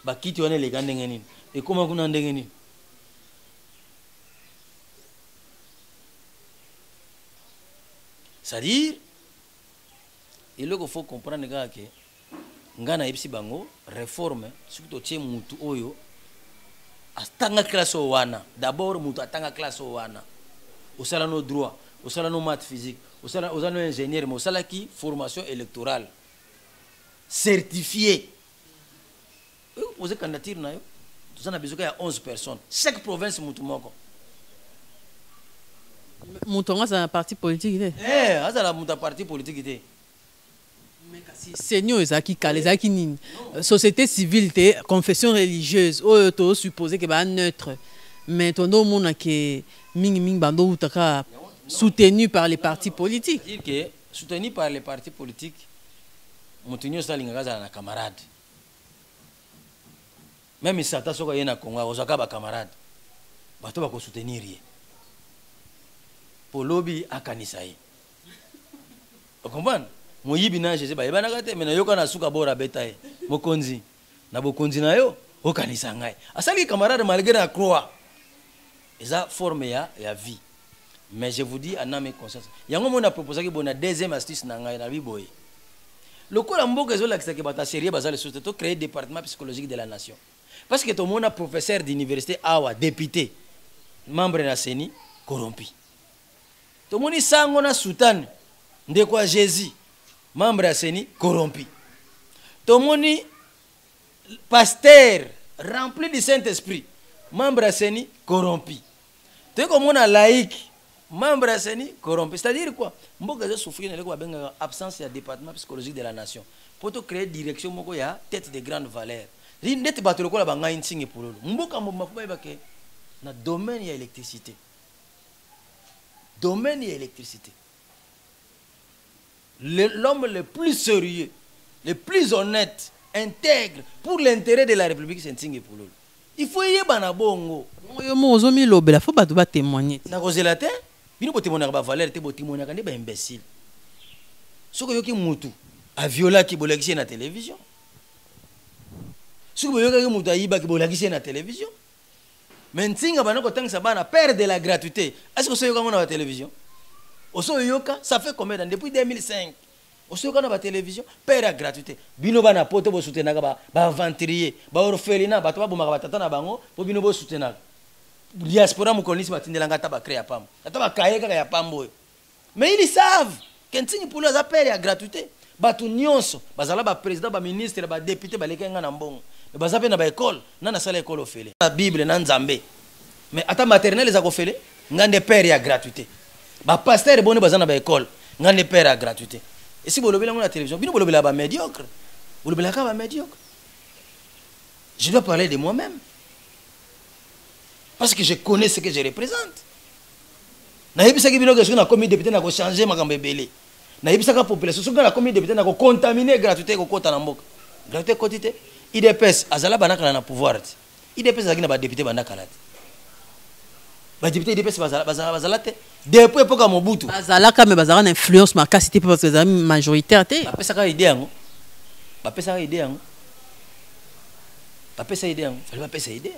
Speaker 2: bakiti wana lega ndenge nini ekoma kuna ndenge nini c'est-à-dire il faut comprendre que ngana yebisi bango réforme surtout totie mutu oyo atanga classe wana d'abord mutu atanga classe wana osala no droit osala no maths physique osala no ingénieur mais osala ki formation électorale certifiée poser candidature na yo tozana besoin ya 11 personnes chaque province mutu moko
Speaker 1: mutonga za parti politique te
Speaker 2: azala muta parti politique te
Speaker 1: mais kasi seigneur ezaki kala ezaki nini société civile te confession religieuse oyo to supposé que ba neutre mais tondo mona que mingi bando utaka soutenu par les partis politiques
Speaker 2: dire que soutenu par les partis politiques mutunyo salinga za na camarade même si ça soko yena Congo ozaka ba camarade bato ba ko soutenir ye polobi akanisa ye o comprendre moyibi na jésus ba yebana kate mena yoka na suka bora betaye mokonzi na bokonzi na yo okanisa ngai asali camarade malgré la croix eza forme ya vie mais je vous dis en âme et conscience yango mona proposer que bona deuxième astuce na ngai na biboye lokola mboka ezolakisa ke bata sérieux bazali société to créer département psychologique de la nation parce que tout le monde a professeur d'université awa député membre na seni corrompu tout le monde sango na sultan ndeko Jésus membre ya seni corrompu tout le monde pasteur rempli du Saint-Esprit membre ya seni corrompu tout comme on a laïque membre ya seni corrompu c'est-à-dire quoi mboka zo souffrir na ko benga absence ya département psychologique de la nation pour to créer direction moko ya tête de grande valeur ndeti bato lokola banga insingi pululu mboka mboma fuba ibake na domaine ya électricité l'homme le plus sérieux le plus honnête intègre pour l'intérêt de la République c'est insingi pululu il faut yebana bongo
Speaker 1: yo mozo mi lobela faut bato ba témoigner
Speaker 2: na kozela te bino bo témoigner ba valeur te bo témoigner ka ba imbécile soko yoki mutu a viola ki bolakisi na télévision si vous voyez que vous avez une télévision, Mais ntinga banoko tangisa bana père de la gratuité. Est-ce que c'est yoka ngona la télévision? Oso yoka, ça fait combien d'années depuis 2005? Oso yoka na ba télévision, père la gratuité. Bino bana poto bo soutenaka ba aventurier, ba orphelinat, ba to ba bomaka batata na bango, po bino bo soutenaka. Diaspora mukolisi batindelanga ta ba créer pam. Ata ba kayeka ya pambo. Mais ils savent que ntingi pour les appels à gratuité. Batu nyonso, bazala ba président, ba ministre, ba député, ba lekenga na mbongo. Mais bazape na ba école, na sala école ofele. La Bible na nzambe. Mais ata maternelle za kofele, ngande père ya gratuité. Ba pasteur boni bazana ba école, ngande père ya gratuité. Et si vous lobez la télévision, bino bolobela ba médiocre. Vous lobela ka ba médiocre. Je dois parler de moi-même. Parce que je connais ce que je représente. Na yebisa ki bino que na commis député na ko changer makambo ebele. Na yebisa ka population so na commis député na ko contaminer gratuité ko kota na mboka. Gratuité quotité. IDPS azala banaka na pouvoir. IDPS azaki na ba député banaka la. Ba député IDPS bazala te. Depuis époque Mobutu.
Speaker 1: Bazala ka me bazala na influence makasi te parce que za majoritaire te.
Speaker 2: Ba pesa ka idée yango. Ba pesa ka idée yango. Ba pesa idée yango. Fallait ba pesa idée.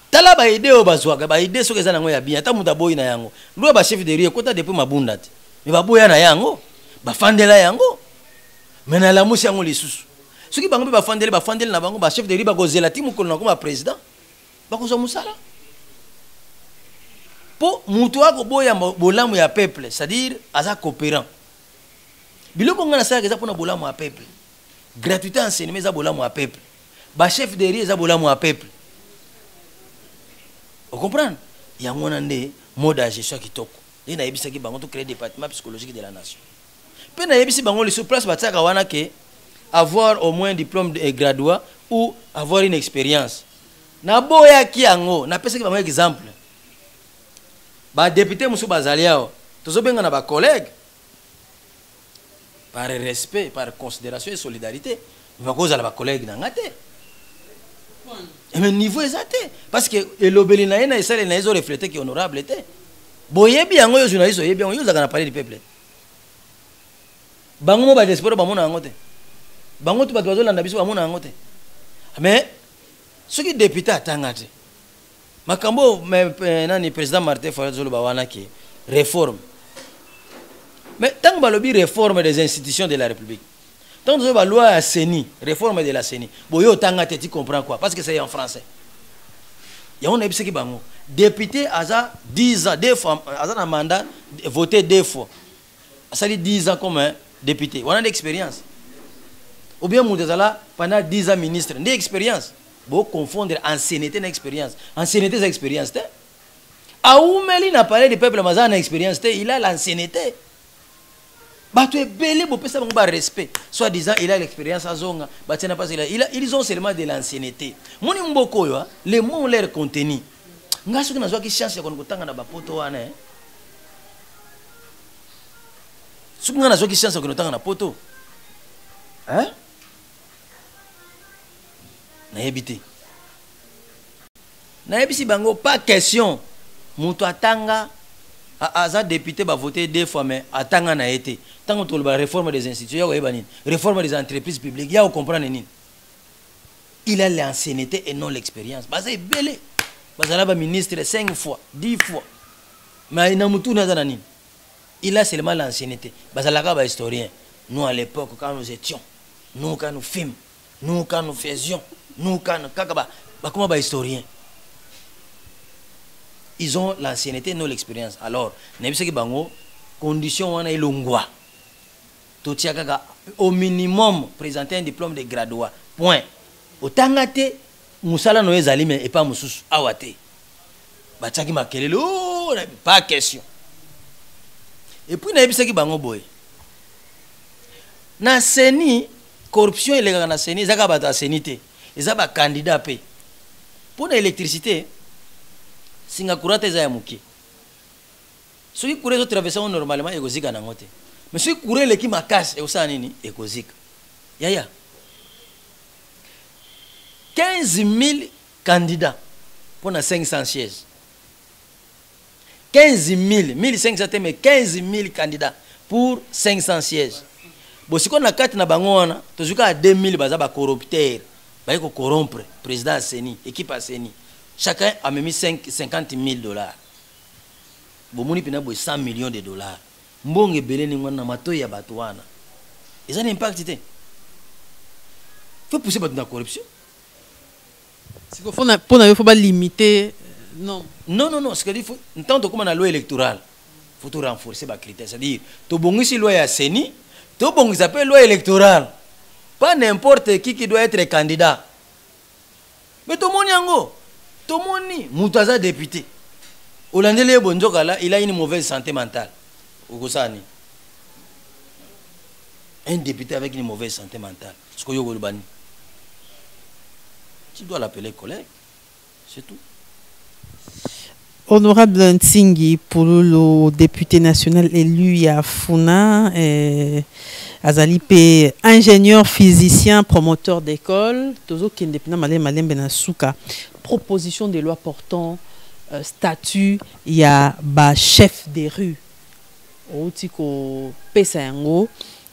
Speaker 2: Tala ba idée o bazwaka ba idée soki eza nango ya bien ata muta boyi na yango ndo ba chef de riz kota depuis mabunda te me ba boya na yango ba fandela yango mena la musi yango lisusu soki bango ba fandela na bango ba chef de riz ba kozela ti mukolo na ko ba président ba kozwa musala po mutu ako boya bolamu ya peuple c'est-à-dire aza coopérant biloko ngana sala eza pona bolamu ya peuple gratuité enseignement eza bolamu ya peuple ba chef de riz eza bolamu ya peuple. Vous comprenez? Il y a un mode de gestion qui toque. Il y a un créer des départements psychologiques de la nation. Puis il y a un sur place avoir au moins un diplôme de graduat ou avoir une expérience. Na boya ki yango, na pesa ki un exemple. Ba député musu bazaliao, tozo benga na ba collègue. Par respect, par considération et solidarité, va cause à la collègue na ngate. Mais niveau exact parce que l'obéli na ena esale na ezo refléter qui honorable était boyebi yango yo journaliste oyebi yango yo zaka na parler du peuple bango mo ba diaspora ba mona yango te bango tu ba dozo landa biso ba mona yango te mais ce qui député atanga te makambo nani président Martin Fayulu zolo ba wana ki réforme mais tant ba lobi réforme des institutions de la République. Tant que la loi à CENI, réforme de la CENI, tu comprends quoi? Parce que c'est en français. Il y a un épisode qui bango. Député a 10 ans, deux fois, a un mandat, voté 2 fois. Ça dit 10 ans comme un député. On a l'expérience. Ou bien Moudazala, pendant 10 ans ministre, une expérience. Vous confondre ancienneté et expérience. Ancienneté et expérience. Aoumeli n'a parlé du peuple Mazan expérience, il a l'ancienneté. Tu es belé pour ça un respect. Soit disant il a l'expérience à zonga, ils ont seulement de l'ancienneté. Moni mboko yo, les mots ont l'air contenu. Nga soki na qui chance ko ngotanga na bapoto wana. Soki nga na qui chance ko ngotanga na poto. Hein? Na yebite. Na yebisi bango pas question. Muto atanga Aza député va voter 2 fois mais atanga na été. Tant que la réforme des institutions, réforme des entreprises publiques, il y a comprendre nini. Il a l'ancienneté et non l'expérience. C'est belé. Bazala ministre 5 fois, 10 fois. Mais il n'a mutu na nini. Il a seulement l'ancienneté. Bazala ba historien. Nous à l'époque quand nous étions, nous quand nous films, nous quand nous faisions, nous quand kakaba, comment ba historien. Ils ont l'ancienneté, non l'expérience. Alors, condition on a longwa. Au minimum, présenter un diplôme de graduat. Point. Autant que Moussala Noé Zalime et pas Moussous Awate. Bataki Makelele, oh, pas question. Et puis, il y a bango boy. Na seni, corruption et les na seni, zaka bata senité. Ils ont un candidat pay. Pour l'électricité, Singapour te za muki. Soki kure zo traverser normalement ekozika na ngote. Mais soki kure leki makasi e osana nini ekozika. Yaya. 15 000 candidats pour 500 sièges. 15 000, 1500 mais 15 000 candidats pour 500 sièges. Bon si on a 4 na bango wana, tozuka à 2000 baza ba corrupteur, ba ko corrompre président Seni, équipe à Seni. chacun a mis 50 000 dollars. Bomoni pena boy 100 millions de dollars. Mbonge belé ni ngwana mato ya batouana. Ils ont un impact. Il faut pousser la corruption.
Speaker 1: Il faut pas limiter. Non.
Speaker 2: Non. Ce qu'il faut, tant que la loi électorale, il faut renforcer les critères. C'est-à-dire, tu as une loi à CENI, tu as une loi électorale. Pas n'importe qui doit être candidat. Mais tout le monde yango. Tout le monde Moutaza député. Olandele Bonjokala, il a une mauvaise santé mentale. Ogosani. Un député avec une mauvaise santé mentale. Ce que Yogolubani. Tu dois l'appeler collègue. C'est tout.
Speaker 1: Honorable Ntsingui, pour le député national élu à Funa, Azali ingénieur, physicien, promoteur d'école, Tozo Kendepina Malem Benasuka, proposition de loi portant statut, il y a chef des rues. Otiko Pesayango.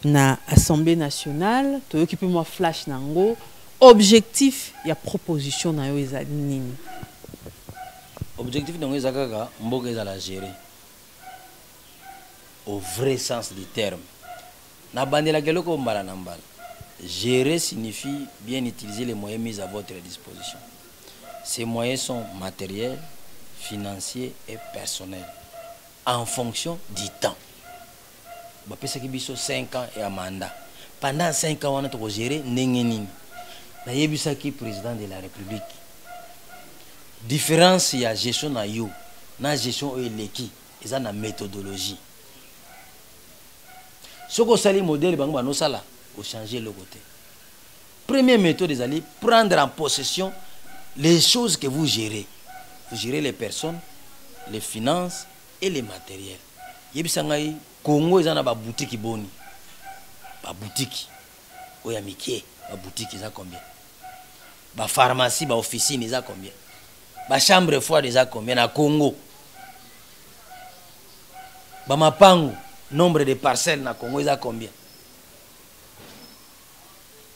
Speaker 1: Na Assemblée nationale, tu occupes moi flash nango. Objectif, il y a proposition na yo ezali nini.
Speaker 2: Objectif nango ezakaka mboka ezala gérer. Au vrai sens du terme. Na bandela keloko mbala na mbala. Gérer signifie bien utiliser les moyens mis à votre disposition. Ces moyens sont matériels, financiers et personnels en fonction du temps. Bapesa kibiso 5 ans et un mandat. Pendant 5 ans, on a géré Nengenini. Nayebisa ki président de la République. Différence, il y a gestion na yo. Na gestion eleki. Ils ont une méthodologie. Ce que sali modèle, bango no sala, au changer le côté. Première méthode, c'est d'aller prendre en possession les choses que vous gérez. Vous gérez les personnes, les finances et les matériels. Yebisa ngai Congo ils ont ba boutique boni. Ba boutique. Oya mikie, ba boutique ils ont combien? Ba pharmacie, ba officine ils ont combien? Ba chambre froide ils ont combien na Congo? Ba mapango, nombre de parcelles na Congo ils ont combien?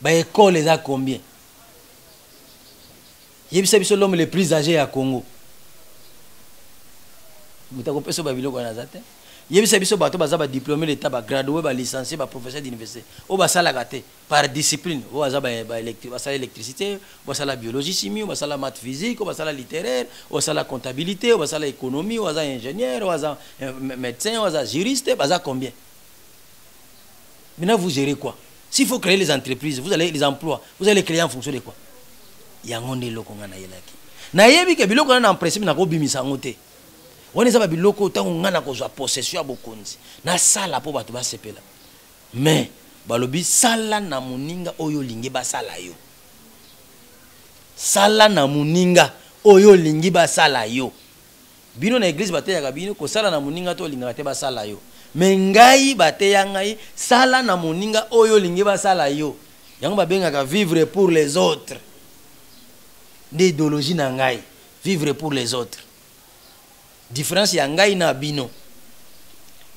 Speaker 2: Ba école ils ont combien? Yebisa biso l'homme le plus âgé à Congo. Mutako peso ba biloko na zate. Yebisa biso bato baza ba diplômé l'état ba gradué ba licencié ba professeur d'université o ba sala gâté par discipline o baza ba électricité o sala biologie chimie o sala maths physique o sala littéraire o sala comptabilité o sala économie o baza ingénieur o baza médecin o baza juriste baza combien? Maintenant vous gérez quoi? S'il faut créer les entreprises, vous allez les emplois, vous allez les créer en fonction de quoi? Yangonde loko ngana yelaki na yebi ke biloko na en principe na ko bimisa ngote. On est à biloko tant on a la possession à bokonzi na sala po bato ba sepela mais balobi sala na muninga oyo lingi ba sala yo sala na muninga oyo lingi ba sala yo bino na église bateya ka bino ko sala na muninga to linga te ba sala yo mais ngai bateya ngai sala na muninga oyo lingi ba sala yo yango ba benga ka vivre pour les autres d'idéologie na ngai vivre pour les autres. Différence ya ngai na bino.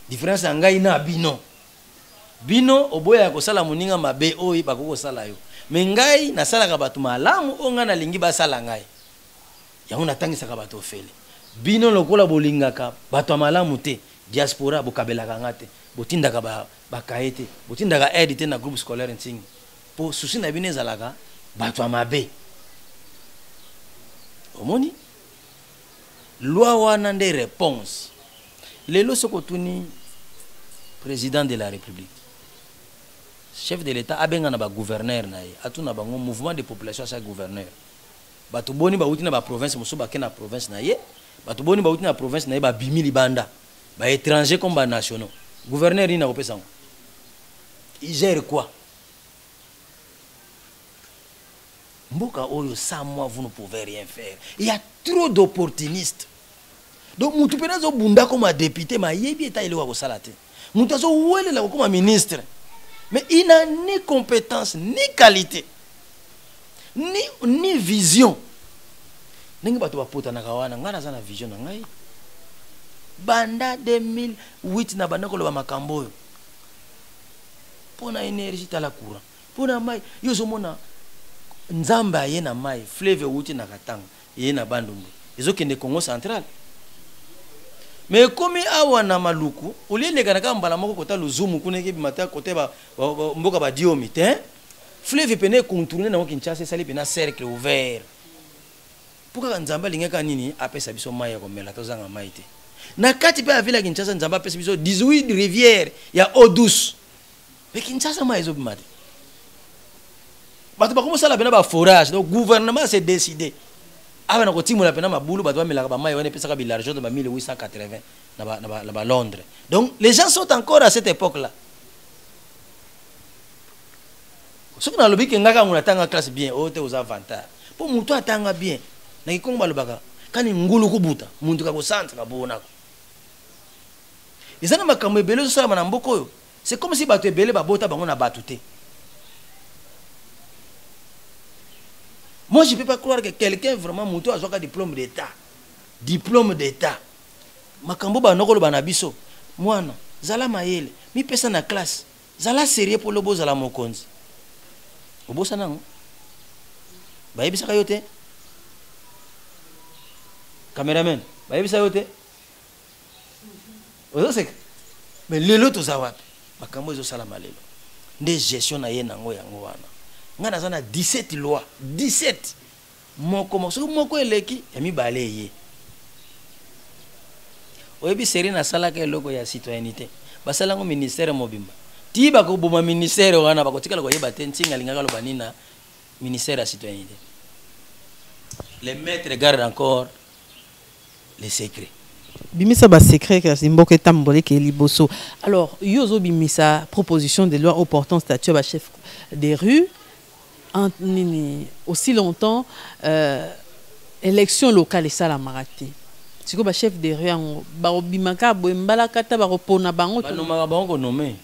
Speaker 2: Différence ya ngai na bino. Bino oboya ko sala muninga mabe oyi bakoko sala yo. Mais ngai na sala ka batu malamu onga na lingi ba sala ngai. Yango natangisa ka batu ofele. Bino lokola bolingaka batu malamu te diaspora bokabela ngate. Botinda ka ba kaete, botinda ka aide na groupe scolaire ntingi. Po susi na bino ezalaka batu mabe. Omoni loi wana nde réponse. Lelo sokotuni président de la République. Chef de l'État abenga na ba gouverneur na ye. Atuna bango mouvement de population sa gouverneur. Batu boni ba uti na ba province muso ba na province na ye. Batu boni ba uti na province na ye ba bimi libanda. Ba étranger comme ba nationaux. Gouverneur ina kopesa ngo. Il gère quoi? Mboka oyo sans moi vous ne pouvez rien faire. Il y a trop d'opportunistes. Donc mutu pena zo bunda comme député ma yebi eta ile wa ko salate. Mutu zo wele la comme ministre. Mais il n'a ni compétence ni qualité ni vision. Ningi bato bapota na kawana ngana za na vision na ngai. Banda 2008 na banda ko lo ba makambo. Pona énergie ta la courant. Pona mai yo zo mona nzamba ye na mai fleuve wuti na katanga ye na bandundu ezokende Congo central. Mais comme awa na maluku uliende kana mbala moko kota luzumu kuneke bimata kote ba mboka ba diomi te fleuve pene contourner na Kinshasa sali pena cercle ouvert. Pourquoi nzamba lingeka nini apesa biso mai ya komela tozanga mai te. Na kati pe avila Kinshasa nzamba apesa biso 18 rivières ya eau douce. Mais Kinshasa mai ezo bimate. Bato ba komo sala pena ba forage donc gouvernement s'est décidé. Ah na kotimo la pena mabulu bato ba melaka ba mai wana pesa ka bi l'argent de 1880 na Londres. Donc les gens sont encore à cette époque-là. Ce qu'on a le bique ngaka nguna tanga classe bien, ote aux avantages. Pour mutu atanga bien. Na kikongo balobaka kani ngulu kubuta, muntu ka ko centre ka bona. Ezana makambo ebele so sala na mboko yo. C'est comme si bato ebele ba bota bango na batute. Moi je peux pas croire que quelqu'un vraiment mutu azoka diplôme d'état. Diplôme d'état. Makambo ba nokolo bana biso. Mwana, zala mayele, mi pesa na classe. Zala sérieux pour le bozo la mokonzi. Obosa nango. Ba yebisa kayote. Cameraman, ba yebisa yote. Ozo sek. Mais lelo to zawapi. Makambo ezo sala malelo. Nde gestion na ye nango yango wana. Ngana zana 17 lois, 17. Moko eleki ya mibale ye. Oyebi seri na sala ke loko ya citoyenneté. Basala ngo ministère mobimba. Ti ba ko boma ministère wana ba ko tikala ko yeba te ntinga lingaka lo banina ministère ya citoyenneté. Les maîtres gardent encore les secrets.
Speaker 1: Bimisa ba secret que Zimboke tambole ke liboso. Alors, yozo bimisa proposition de loi au portant statut ba chef des rues aussi longtemps élection locale et ça la marate. Si ko ba chef des rues en ba bimaka bo mbala kata ba repona bango
Speaker 2: to nomaka bango nommé.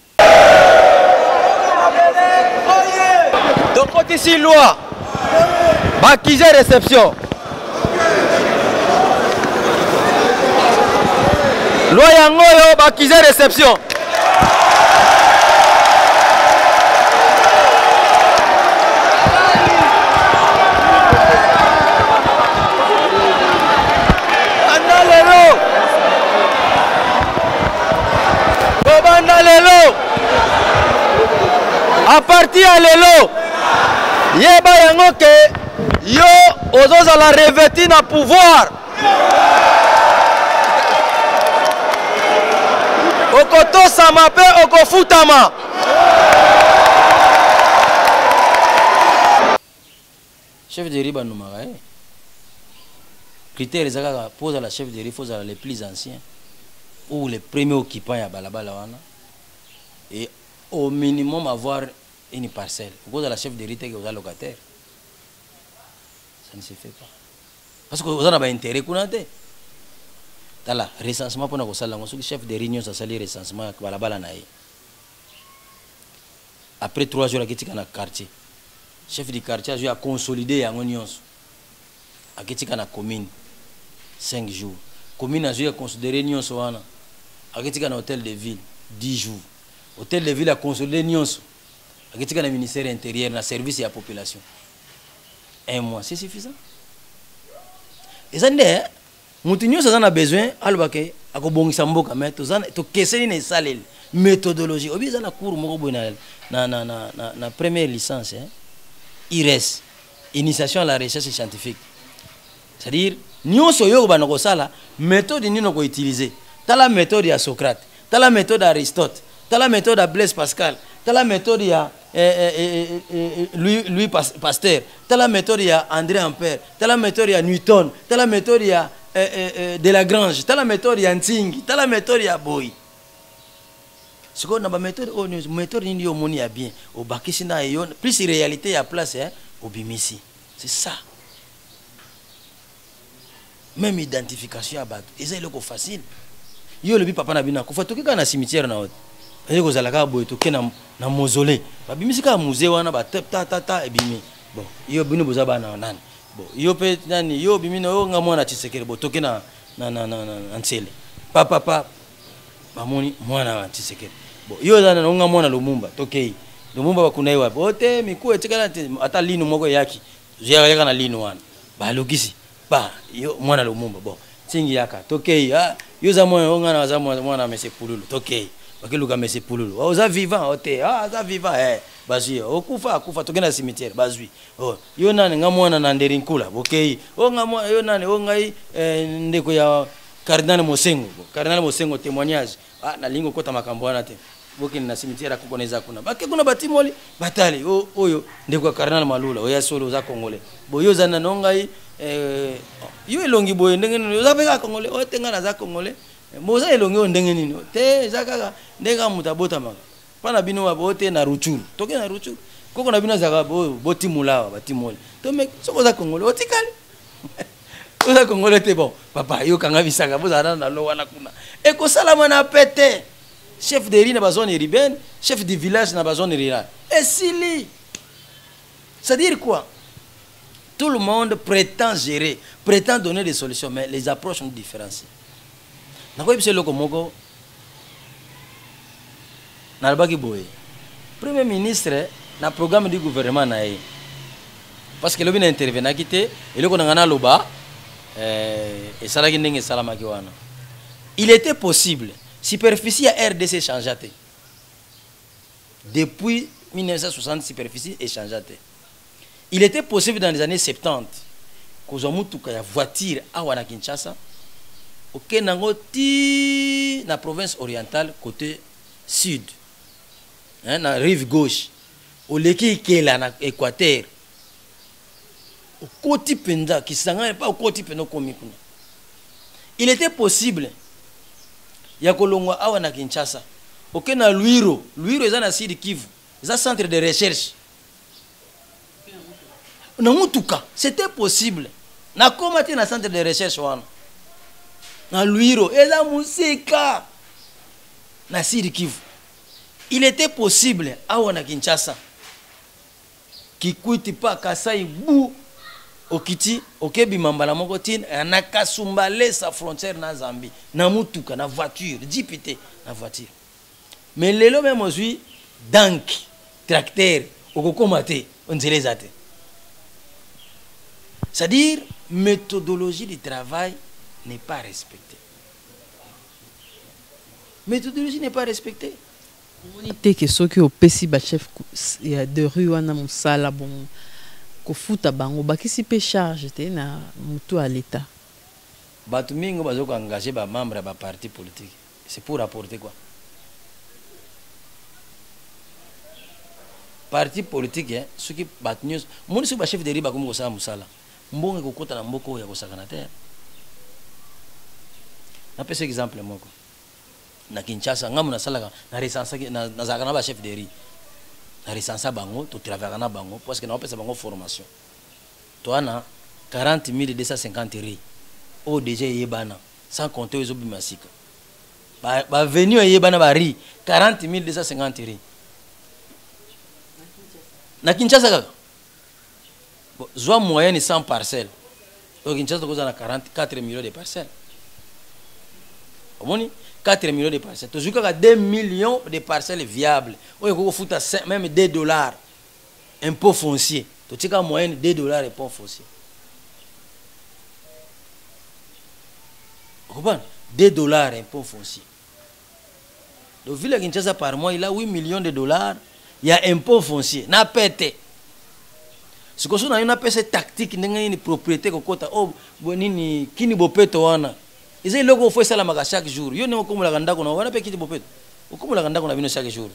Speaker 3: Donc côté ici loi baptisé réception. Loi yango yo baptisé réception. À partir à l'élo, yeba yango ke yo ozoza la revêtir na pouvoir. Okoto sama pe okofutama.
Speaker 2: Chef de riba numara eh. Critères ezaka pose à la chef de riba faut les plus anciens ou les premiers occupants ya balabala wana. Et au minimum avoir une parcelle. Pourquoi la chef de rite que vous avez locataire? Ça ne se fait pas. Parce que vous avez un intérêt. Tala recensement pour nous le chef de réunion ça sali recensement balabala na. Après 3 jours à na quartier. Chef du quartier a consolidé en union. À na commune 5 jours. Commune a considéré union soana. À na hôtel de ville 10 jours. Hôtel de ville a consolidé Nyonso. A ketika na ministère intérieur na service à la population. 1 mois, c'est suffisant. Et ça ndé, mutu nyonso a besoin alobake akobongisa mboka mais to keseni na salel méthodologie. Obi za na cours moko boy na première licence hein. IRES, initiation à la recherche scientifique. C'est-à-dire nyonso yo ba na ko sala méthode ni no ko utiliser. Tala méthode ya Socrate, tala méthode Aristote. T'as la méthode à Blaise Pascal, t'as la méthode à Louis Pasteur, t'as la méthode à André Ampère, t'as la méthode à Newton, t'as la méthode à de Lagrange, t'as la méthode à Nting, t'as la méthode à Boy. Ce qu'on a méthode, méthode ni au moni à bien, au bakisina et plus réalité à place hein, au bimisi. C'est ça. Même identification à battre, et c'est le facile. Yo le bi papa na bina, ko fa to kika na cimetière na. Eko zalaka boy to ke na mausolée babimisi ka musée wana ba ta ebimi bon yo bino boza bana nani bon yo pe nani yo bimino yo nga mwana Tshisekedi bo to ke na Ntsele papa bamoni mwana wa Tshisekedi bon yo zana nga mwana Lumumba to ke Lumumba bakuna iwa bote miku etikala ata linu moko yaki yaka na linu wana ba lukisi ba yo mwana Lumumba bon tingi yaka tokei yo za mwana ongana za mwana mese pululu tokei bakiluka mese pululu oza vivant ote za vivant bazui okufa tokena cimetière bazui yo nani nga mwana na nderinkula bokei nga mwana yo nani ngai ndeko ya Cardinal Mosengo témoignage na lingo kota makambo wana te bokeni na cimetière akukoneza kuna bakekuna batimoli batali oyo ndeko ya Cardinal Malula oya solo za Congolais boyo zana nongai yo elongi boye ndenge nini oza peka Congolais otenga na za Congolais moza elongi ndenge nini te zaka ndenge mutabota maka pana bino wabote na Ruchuru toke na Ruchuru koko na bino zaka botimulawa batimoli to me soko za Congolais otikali oza Congolais te bon papa yo kanga bisaka bozana na lo wana kuna eko salama na pete chef de riz na bazone riben chef de village na bazone rurale et sili c'est-à-dire quoi? Tout le monde prétend gérer, prétend donner des solutions, mais les approches sont différenciées. Premier ministre, na programme du gouvernement, parce que l'objet intervenu, il était possible, superficie à RDC changeate. Depuis 1960, superficie est changeate. Il était possible dans les années 70 que la voiture à Kinshasa, au la province orientale, côté sud, la rive gauche, au Leki qui est là, dans l'Équateur, au côté Penda, qui ne pas au côté Penda comme il était possible, il y a à Kinshasa, au na Luiro est dans le sud Kivu, c'est un centre de recherche. C'était possible. Na combattu na centre de recherche wana. Na Luiro, eza musika. Na Sud Kivu. Il était possible awa na Kinshasa. Kikwiti pa Kasai bu okiti okebi mambala moko tin na Kasumbale sa frontière na Zambie. Na mutuka na voiture, jipite na voiture. Mais lelo même aujourd'hui dank tracteur okokomate onzelezate. C'est-à-dire, méthodologie du travail n'est pas respectée. Méthodologie n'est pas respectée.
Speaker 1: On dit que ceux qui ont payé le chef de rue wana musala bon ko futa bango bakisi pe charge te na mutu à l'état.
Speaker 2: Batu mingo bazoko engager ba membre ba parti politique. C'est pour apporter quoi? Parti politique ceux qui bat news, mon su ba chef de rue ba comme ça musala. Mbonge kokota na mboko ya kosakana te. Na pese exemple moko. Na Kinshasa ngamu na salaka na recensa na zakana ba chef de riz. Na recensa bango to travailler na bango parce que na pesa bango formation. To ana 40 250 riz. O déjà yebana sans compter les obimasika. Ba venu yebana ba riz 40 250 riz. Na Kinshasa kaka Zoa moyenne 100 parcelles. Donc, Kinshasa a 44 millions de parcelles. Vous 4 millions de parcelles. Tu as 2 millions de parcelles viables. On a même $2 impôt foncier. Tu as moyenne $2 impôt foncier. Vous comprenez? $2 impôt foncier. Donc, ville de Kinshasa par mois, il a $8 millions. Il y a impôt foncier. N'a pété. Ce que nous avons fait tactique, une propriété kokota oh bonini kini bopeto wana. Ils ont fait ça la chaque jour. Yo ne comme la ganda kuna wana pe kini bopeto. Comme la ganda kuna bino chaque jour.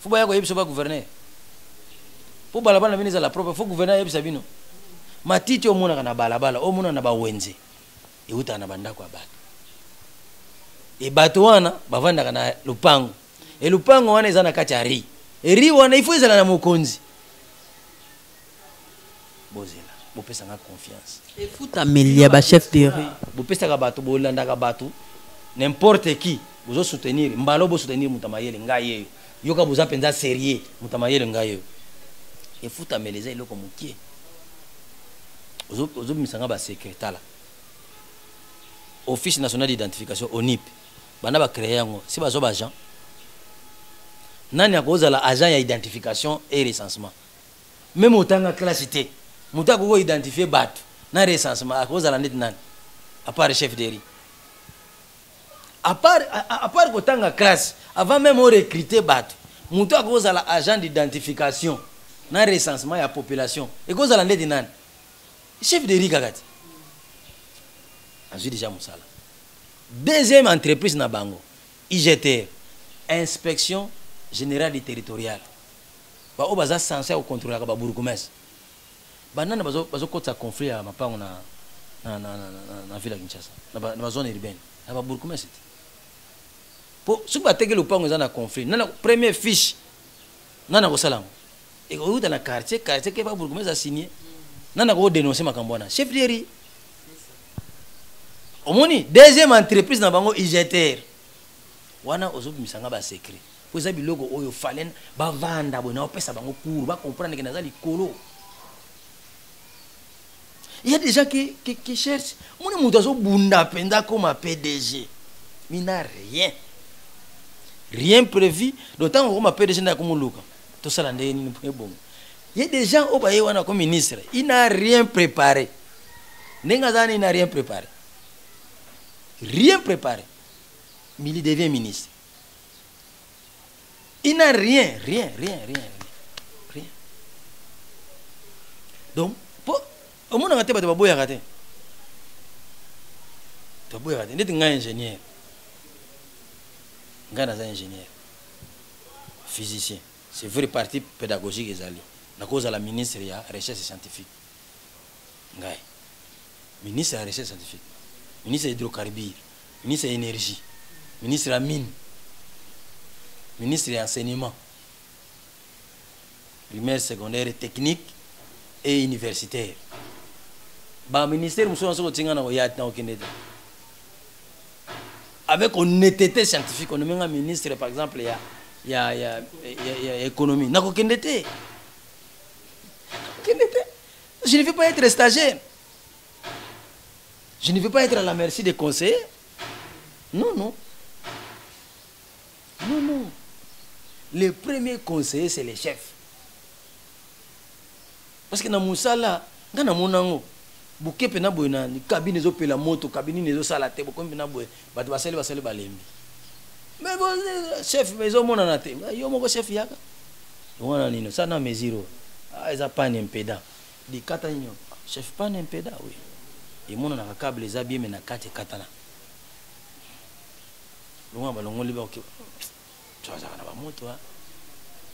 Speaker 2: Faut ba yako yebso ba gouverner. Pour balabala bino za la propre faut gouverner yebso bino. Matiti o mona kana balabala o mona na ba wenze. E uta na banda kwa bato. E bato wana bavanda kana lupango. E lupango wana ezana kati ya ri. E ri wana ifo ezana na mokonzi. Bozela bopesa nga confiance
Speaker 1: et fout amélier ba chef de rue
Speaker 2: bopesa ka bato bolanda ka bato n'importe qui bozo soutenir mbalo bo soutenir mutamayele ngaye yoka boza penza sérieux mutamayele ngaye et fout amélier eloko mukie ozo misanga ba secrétaire office national d'identification ONIP bana ba créer yango si bazo ba gens nani akozala agent ya identification et recensement. Même autant que classe té muta ko identifier bato na recensement akozala net nani à part le chef de riz. À part kotanga classe avant même de recruter bato muta akozala agent d'identification na recensement ya population et kozala net nani chef de riz kakati. Ensuite déjà musala. Deuxième entreprise na bango IGTR, inspection générale et territoriale. Ba o baza censé contrôler ka ba bourgmestre. Ba nana bazo kota conflit ya mapango na ville ya Kinshasa. Na zone urbaine. Na ba bourgmestre. Po suba teke le pango za na conflit. Nana premier fiche. Nana ko salam. Et ko dans la quartier ke ba bourgmestre a signé. Nana ko dénoncer makambona. Chef de riz. Omoni deuxième entreprise na bango IGTR. Wana ozobi misanga ba secret. Poza biloko oyo falen ba vanda bona opesa bango cours ba comprendre que nazali kolo. Il y a des gens qui cherchent. Mon moutazo bunda penda comme un PDG. Mais il n'a rien. Rien prévu. D'autant qu'on m'a PDG n'a comme Luka. Tout ça là n'est pas bon. Il y a des gens au baye wana comme ministre. Il n'a rien préparé. Nengazani n'a rien préparé. Rien préparé. Mais il devient ministre. Il n'a rien. Donc, au monde a pas boya raté. Tu boya raté. N'est pas ingénieur. Ngana za ingénieur. Physicien. C'est vrai partie pédagogique ezali. Na cause à la ministre ya recherche scientifique. Ngai. Ministre de la recherche scientifique. Ministre de l'hydrocarbures. Ministre de l'énergie. Ministre de la mine. Ministre de l'enseignement. Primaire, secondaire, technique et universitaire. Bah, ministère, avec honnêteté scientifique, on a un ministre, par exemple, il y a économie. N'a aucune honnêteté. Je ne veux pas être stagiaire. Je ne veux pas être à la merci des conseillers. Non. Le premier conseiller, c'est le chef. Parce que dans Moussala, dans la monango, bouquet pena boina, cabine zo pela moto, cabine zo salate, bouquet pena boy, bat basale balembi. Mais bon, chef, mais zo mona nate, yo moko chef yaka. Wana nino, ça na mesiro. Ah, ils a pas un impédant. Di kata nyo, chef pas un impédant, oui. Et mona na câble les habits mais na kate katana. Longa balongo liba ok. Tu vas na ba moto ha.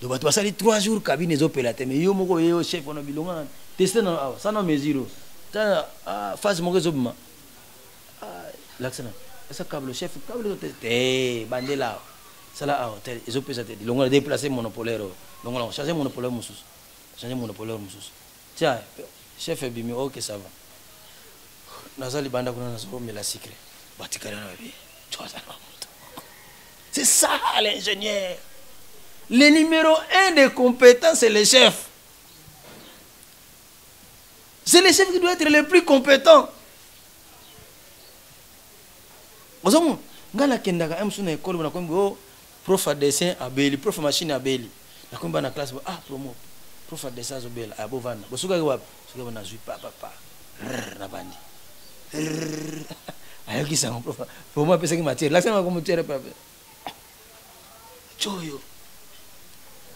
Speaker 2: Do bat basali 3 jours cabine zo pelate mais yo moko yo chef on a bilonga tester na ça na mesiro. Ta phase moko zo bima. L'accent. Ça câble chef câble tester bandela. Ça là hôtel ils ont pesé longa déplacer monopolaire. Longa changer monopolaire musus. Changer monopolaire musus. Tiens, chef bimi ok ça va. Nazali banda kuna nazo mais la secret. Batikana na bi. Tu vas na moto. C'est ça l'ingénieur. Le numéro 1 des compétences, c'est le chef. C'est le chef qui doit être le plus compétent. Vous savez, quand on a une école, on a un prof de dessin à Beli, prof de machine à Beli. On a une classe, promo, prof de dessin à Beli, à Bovana. Vous savez, on a joué papa. Nabandi. Ayo qui ça, prof. Pour moi, c'est que matière. Là, c'est comme matière. Choyo.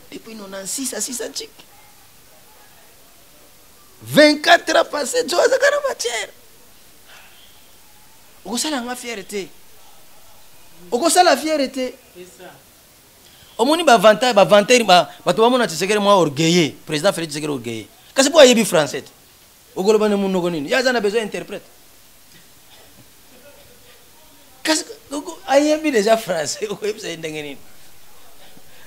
Speaker 2: Depuis 96 à 600 tchik. 24 ans passés, tu as la matière. On a la fierté. On a la fierté. C'est ça. On a vanter, moi orgueilleux. Président Félix Tshisekedi orgueilleux. Qu'est-ce que c'est français? On a besoin d'interprète. Qu'est-ce que déjà français?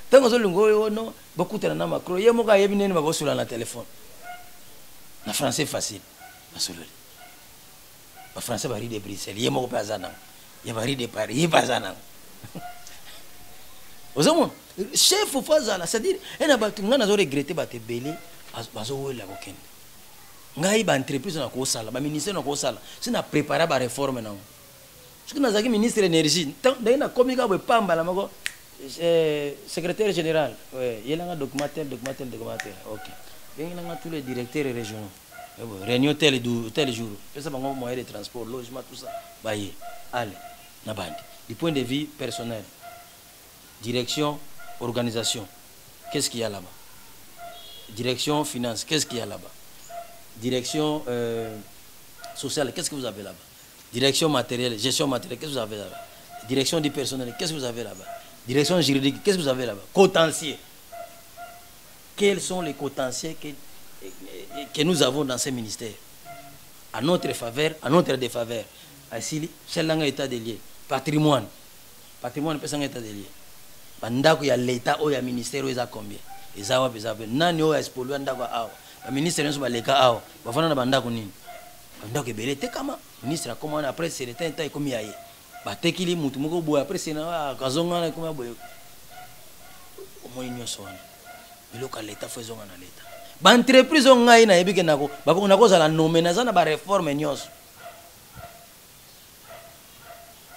Speaker 2: Tant que vous non, beaucoup de gens macro, il y a beaucoup de gens qui sur le téléphone. Le français facile. Le français va rire de Bruxelles, il y a beaucoup de gens. Il va rire de Paris, il y a pas de vous savez, chef ou pas ça, c'est-à-dire, il y a des gens qui ont regretté de belé, ils ont eu la coquine. Il y a des entreprises qui ont fait le ministère qui ont fait c'est na préparer la réforme. Parce que nous avons ministre de l'énergie, il y a des commis qui ont fait secrétaire général, ouais, il y a un documentaire, ok. Il y a tous les directeurs régionaux. Réunion tel jour. Ça va moyen de transport, logement, tout ça. Allez, nabandi. Du point de vue personnel, direction, organisation, qu'est-ce qu'il y a là-bas? Direction, finance, qu'est-ce qu'il y a là-bas? Direction sociale, qu'est-ce que vous avez là-bas? Direction matérielle, gestion matérielle, qu'est-ce que vous avez là-bas? Direction du personnel, qu'est-ce que vous avez là-bas? Direction juridique, qu'est-ce que vous avez là-bas? Cotencier. Quels sont les cotenciers que nous avons dans ces ministères? À notre faveur, à notre défaveur. Ainsi, c'est l'état des lieux. Patrimoine. Patrimoine, c'est un état des lieux. Bandako ya l'état ou ya ministère ou ya combien? Ezawa bezabe. Nani o espolwa ndako awa. Le ministère nous va leka awa. Bafana na bandako nini? Bandako ebele te kama. Ministre comment après c'est le temps comme yaye. Batekili mutu moko boya après c'est na kazonga na comme boya. Omoni nyoso wana. Biloka l'état faisons na l'état. Ba entreprise ngai na yebike nako. Bako nako za la nomenaza na ba réforme nyoso.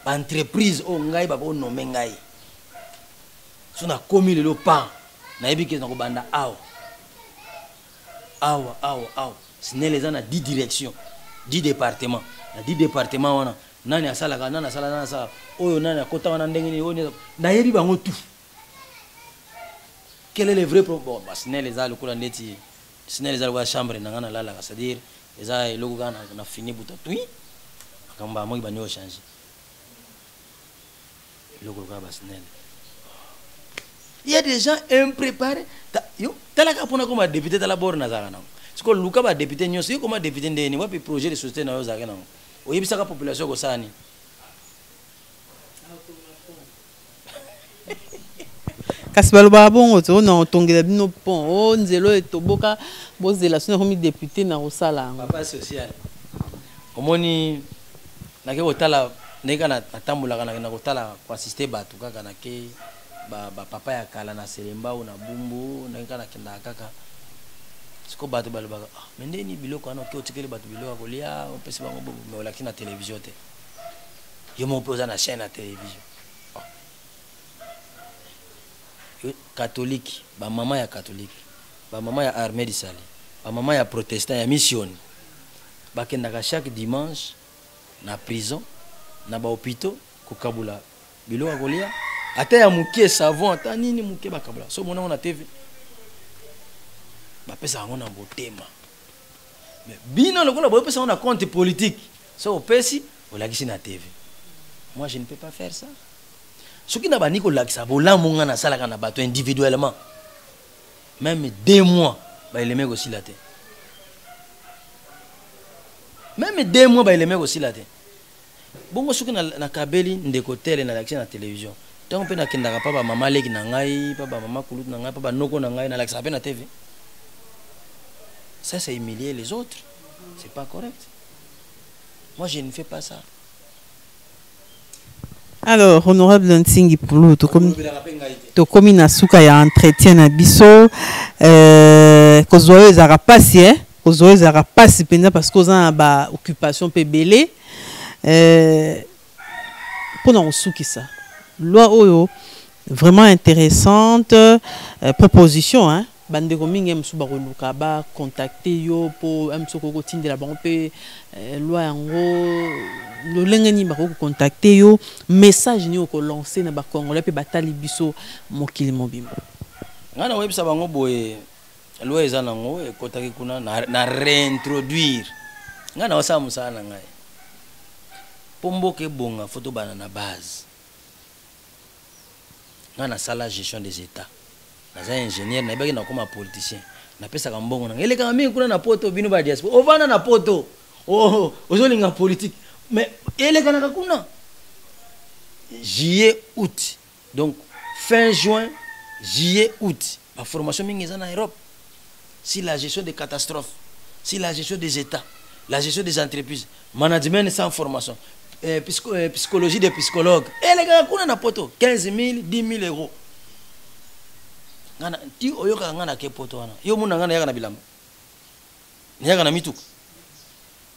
Speaker 2: Ba entreprise o ngai bako nommer ngai. Sona komi le pan na yebike nako banda awa. Awa. Sinon les gens na 10 directions, 10 départements. Na 10 départements wana. Nani asala kana na sala na sa. Oyo nani akota wana ndenge ni oyo na yebi bango tout. Quel est le vrai problème? Bon, sinon les gens le kula ndeti. Sinon les gens la chambre na ngana lala, c'est-à-dire les gens le gars na fini buta tout. Akamba mo ibanyo changer. Le gars ba sinon. Il y a des gens impréparés. Yo, talaka pona comme député de la borne nazara na. Ce que Luka ba député nyoso comme député ndeni wa projet de société na yo zaka na. Oyebisa ka population ko sani.
Speaker 1: Kasi baloba bongo to na tongela bino pont o nzelo etoboka bozela sino komi député na osala.
Speaker 2: Papa social. Omoni na ke otala ndeka na tambula kana na kotala ko assister batu kaka na ke ba papa ya kala na selemba ou na bumbu na kana kenda kaka. Siko batu baloba mendeni biloko ana ke otikele batu biloko kolia on pesi bango bobo mais olaki na télévision te. Yo mo posa na chaîne na télévision. Catholique, ba maman ya catholique, ba maman ya armée du salut, ba maman ya protestant ya mission. Ba kendaka chaque dimanche na prison, na ba hôpital ko kabula. Bilo akolia, ata ya mukie savon, ata nini mukie ba kabula. So mona na TV. Ba pesa ngona mbotema. Mais bino lokola ba pesa ngona compte politique. So opesi, olakisi na TV. Moi je ne peux pas faire ça. Ce qui n'a pas ni que l'accès, on a salaka na bateau individuellement. Même 2 mois, bah il aimait aussi la tête. Même 2 mois, bah il aimait aussi la tête. Bon, ce qui na kabeli ndekotele na l'accès na télévision. Tant on peut na kendaka papa maman leki na ngai, papa maman kulut na ngai, papa noko na ngai na l'accès na TV. Ça c'est humilier les autres. C'est pas correct. Moi je ne fais pas ça.
Speaker 1: Alors, honorable Ntingi Poulou, to komi na suka ya entretien na biso, kozoyo ezaka pasi penza parce que oza ba occupation pe belé, pona osuki ça. Loi oyo vraiment intéressante, proposition hein. Bande komingi msu ba koluka ba contacter yo po msu ko tindela ba pe loi yango le lengeni ba ko contacter yo message ni ko lancer na ba congolais pe batali biso mokili mobimba
Speaker 2: ngana webisa bango boye loi eza nango e kotaki kuna na réintroduire ngana wasa musana ngai pombo ke bonga photo bana na base ngana sala gestion des états. Naza ingénieur na ibaki na koma politicien na pesa ka mbongo na eleka mingi kuna na poto bino ba diaspora ovana na poto ozolinga politique mais eleka na kuna juillet août donc fin juin juillet août la formation mingi za na Europe si la gestion des catastrophes si la gestion des états la gestion des entreprises management sans formation psychologie des psychologues eleka kuna na poto 15 000 10 000 euros. Ngana ti oyoka ngana ke poto wana yo muna ngana yaka na bilamba ni yaka na mituka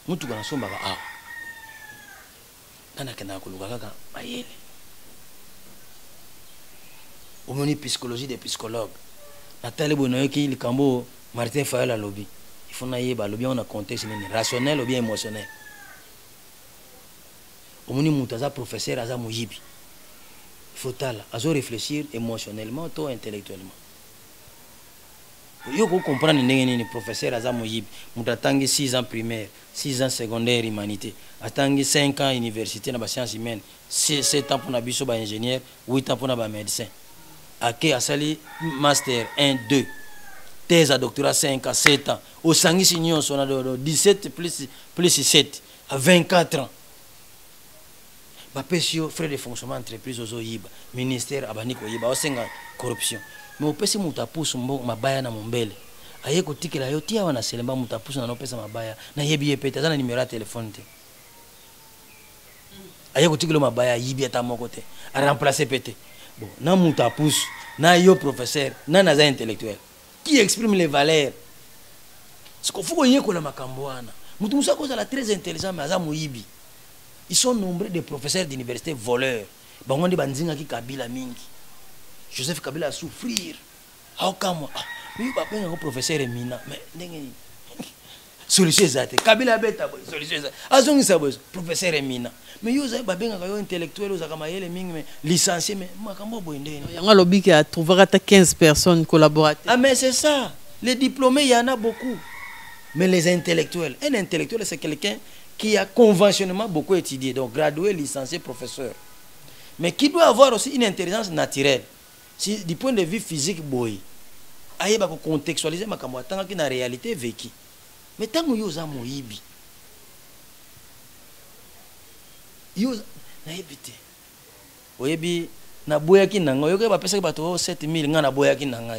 Speaker 2: mutuka na somba ka ngana kena kuluka kaka mayele omoni psychologie des psychologues natali bonoyoki likambo Martin Fayol lobby il faut naïba lobby on a contexte rationnel ou bien émotionnel omoni mutaza professeur aza muyibi il faut tala azo réfléchir émotionnellement ou intellectuellement yo ko comprendre ndenge nini professeur aza muyibi mutatangi 6 ans primaire 6 ans secondaire humanité atangi 5 ans université na ba sciences humaines 7 ans pour na biso ba ingénieur 8 ans pour na ba médecin ake asali master 1 2 thèse à doctorat 5 à 7 ans au sangisi nyonso na 17 plus 7 à 24 ans ba pesio frais de fonctionnement entreprise ozo yiba ministère abani ko yiba osenga corruption mais opesi mutapusu mabaya na mombele aye kotikela yo tia wana selemba mutapusu na nopesa mabaya na yebi yepeta zana numéro ya téléphone te aye kotikela mabaya yibi ata moko te a remplacer pété bon na mutapusu na yo professeur na naza intellectuel qui exprime les valeurs ce qu'il faut yeko la makambo wana mutu musa ko la très intelligent mais aza muyibi ils sont nombreux de professeurs d'université voleurs bango ndi banzinga ki Kabila mingi Joseph Kabila a souffrir. How come? Mais il va pas un professeur éminent. Mais solution exacte. Kabila beta solution exacte. Azongi sa boss professeur éminent. Mais yo za ba benga yo intellectuel za kama yele mingi mais licencié mais makambo boyende.
Speaker 1: Yanga lobby qui a trouvé 15 personnes collaborateurs.
Speaker 2: Ah mais c'est ça. Les diplômés il y en a beaucoup. Mais les intellectuels, un intellectuel c'est quelqu'un qui a conventionnellement beaucoup étudié donc gradué, licencié, professeur. Mais qui doit avoir aussi une intelligence naturelle. Si du point de vue physique boy ayeba ko contextualiser makambo atanga ki na réalité vécu mais tango yo za moyibi yo na yebite oyebi na boya ki nanga yo ke ba pesa ba to 7000 nga na boya ki nanga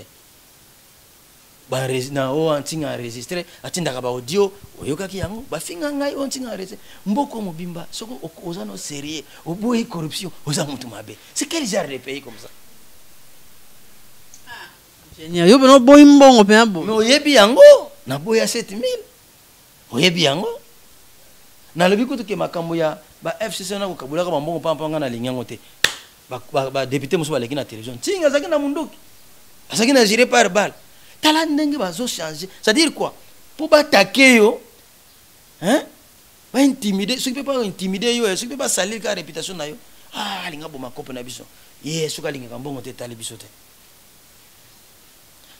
Speaker 2: ba na o antinga enregistrer atinda ka ba audio oyoka ki yango ba finga ngai on tinga enregistrer mboko mobimba soko ozano sérieux oboyi corruption oza mutu mabe c'est quel genre de pays comme ça.
Speaker 1: Yo beno boy mbongo pe abo.
Speaker 2: Mais oyebi yango na boya 7000. Oyebi yango. Na lobi kutu ke makambo ya ba FCC na ko kabula ka mbongo pampanga na linyango te. Ba député muso baleki na télévision. Tinga zaki na munduki. Azaki na géré par balle. Tala ndenge bazo changer. Ça dire quoi? Pour ba attaquer yo. Hein? Ba intimider, ceux qui peut pas intimider yo, ceux qui peut pas salir ka réputation na yo. Ah, linga bo makopo na biso. Yesu ka linga mbongo te tali biso te.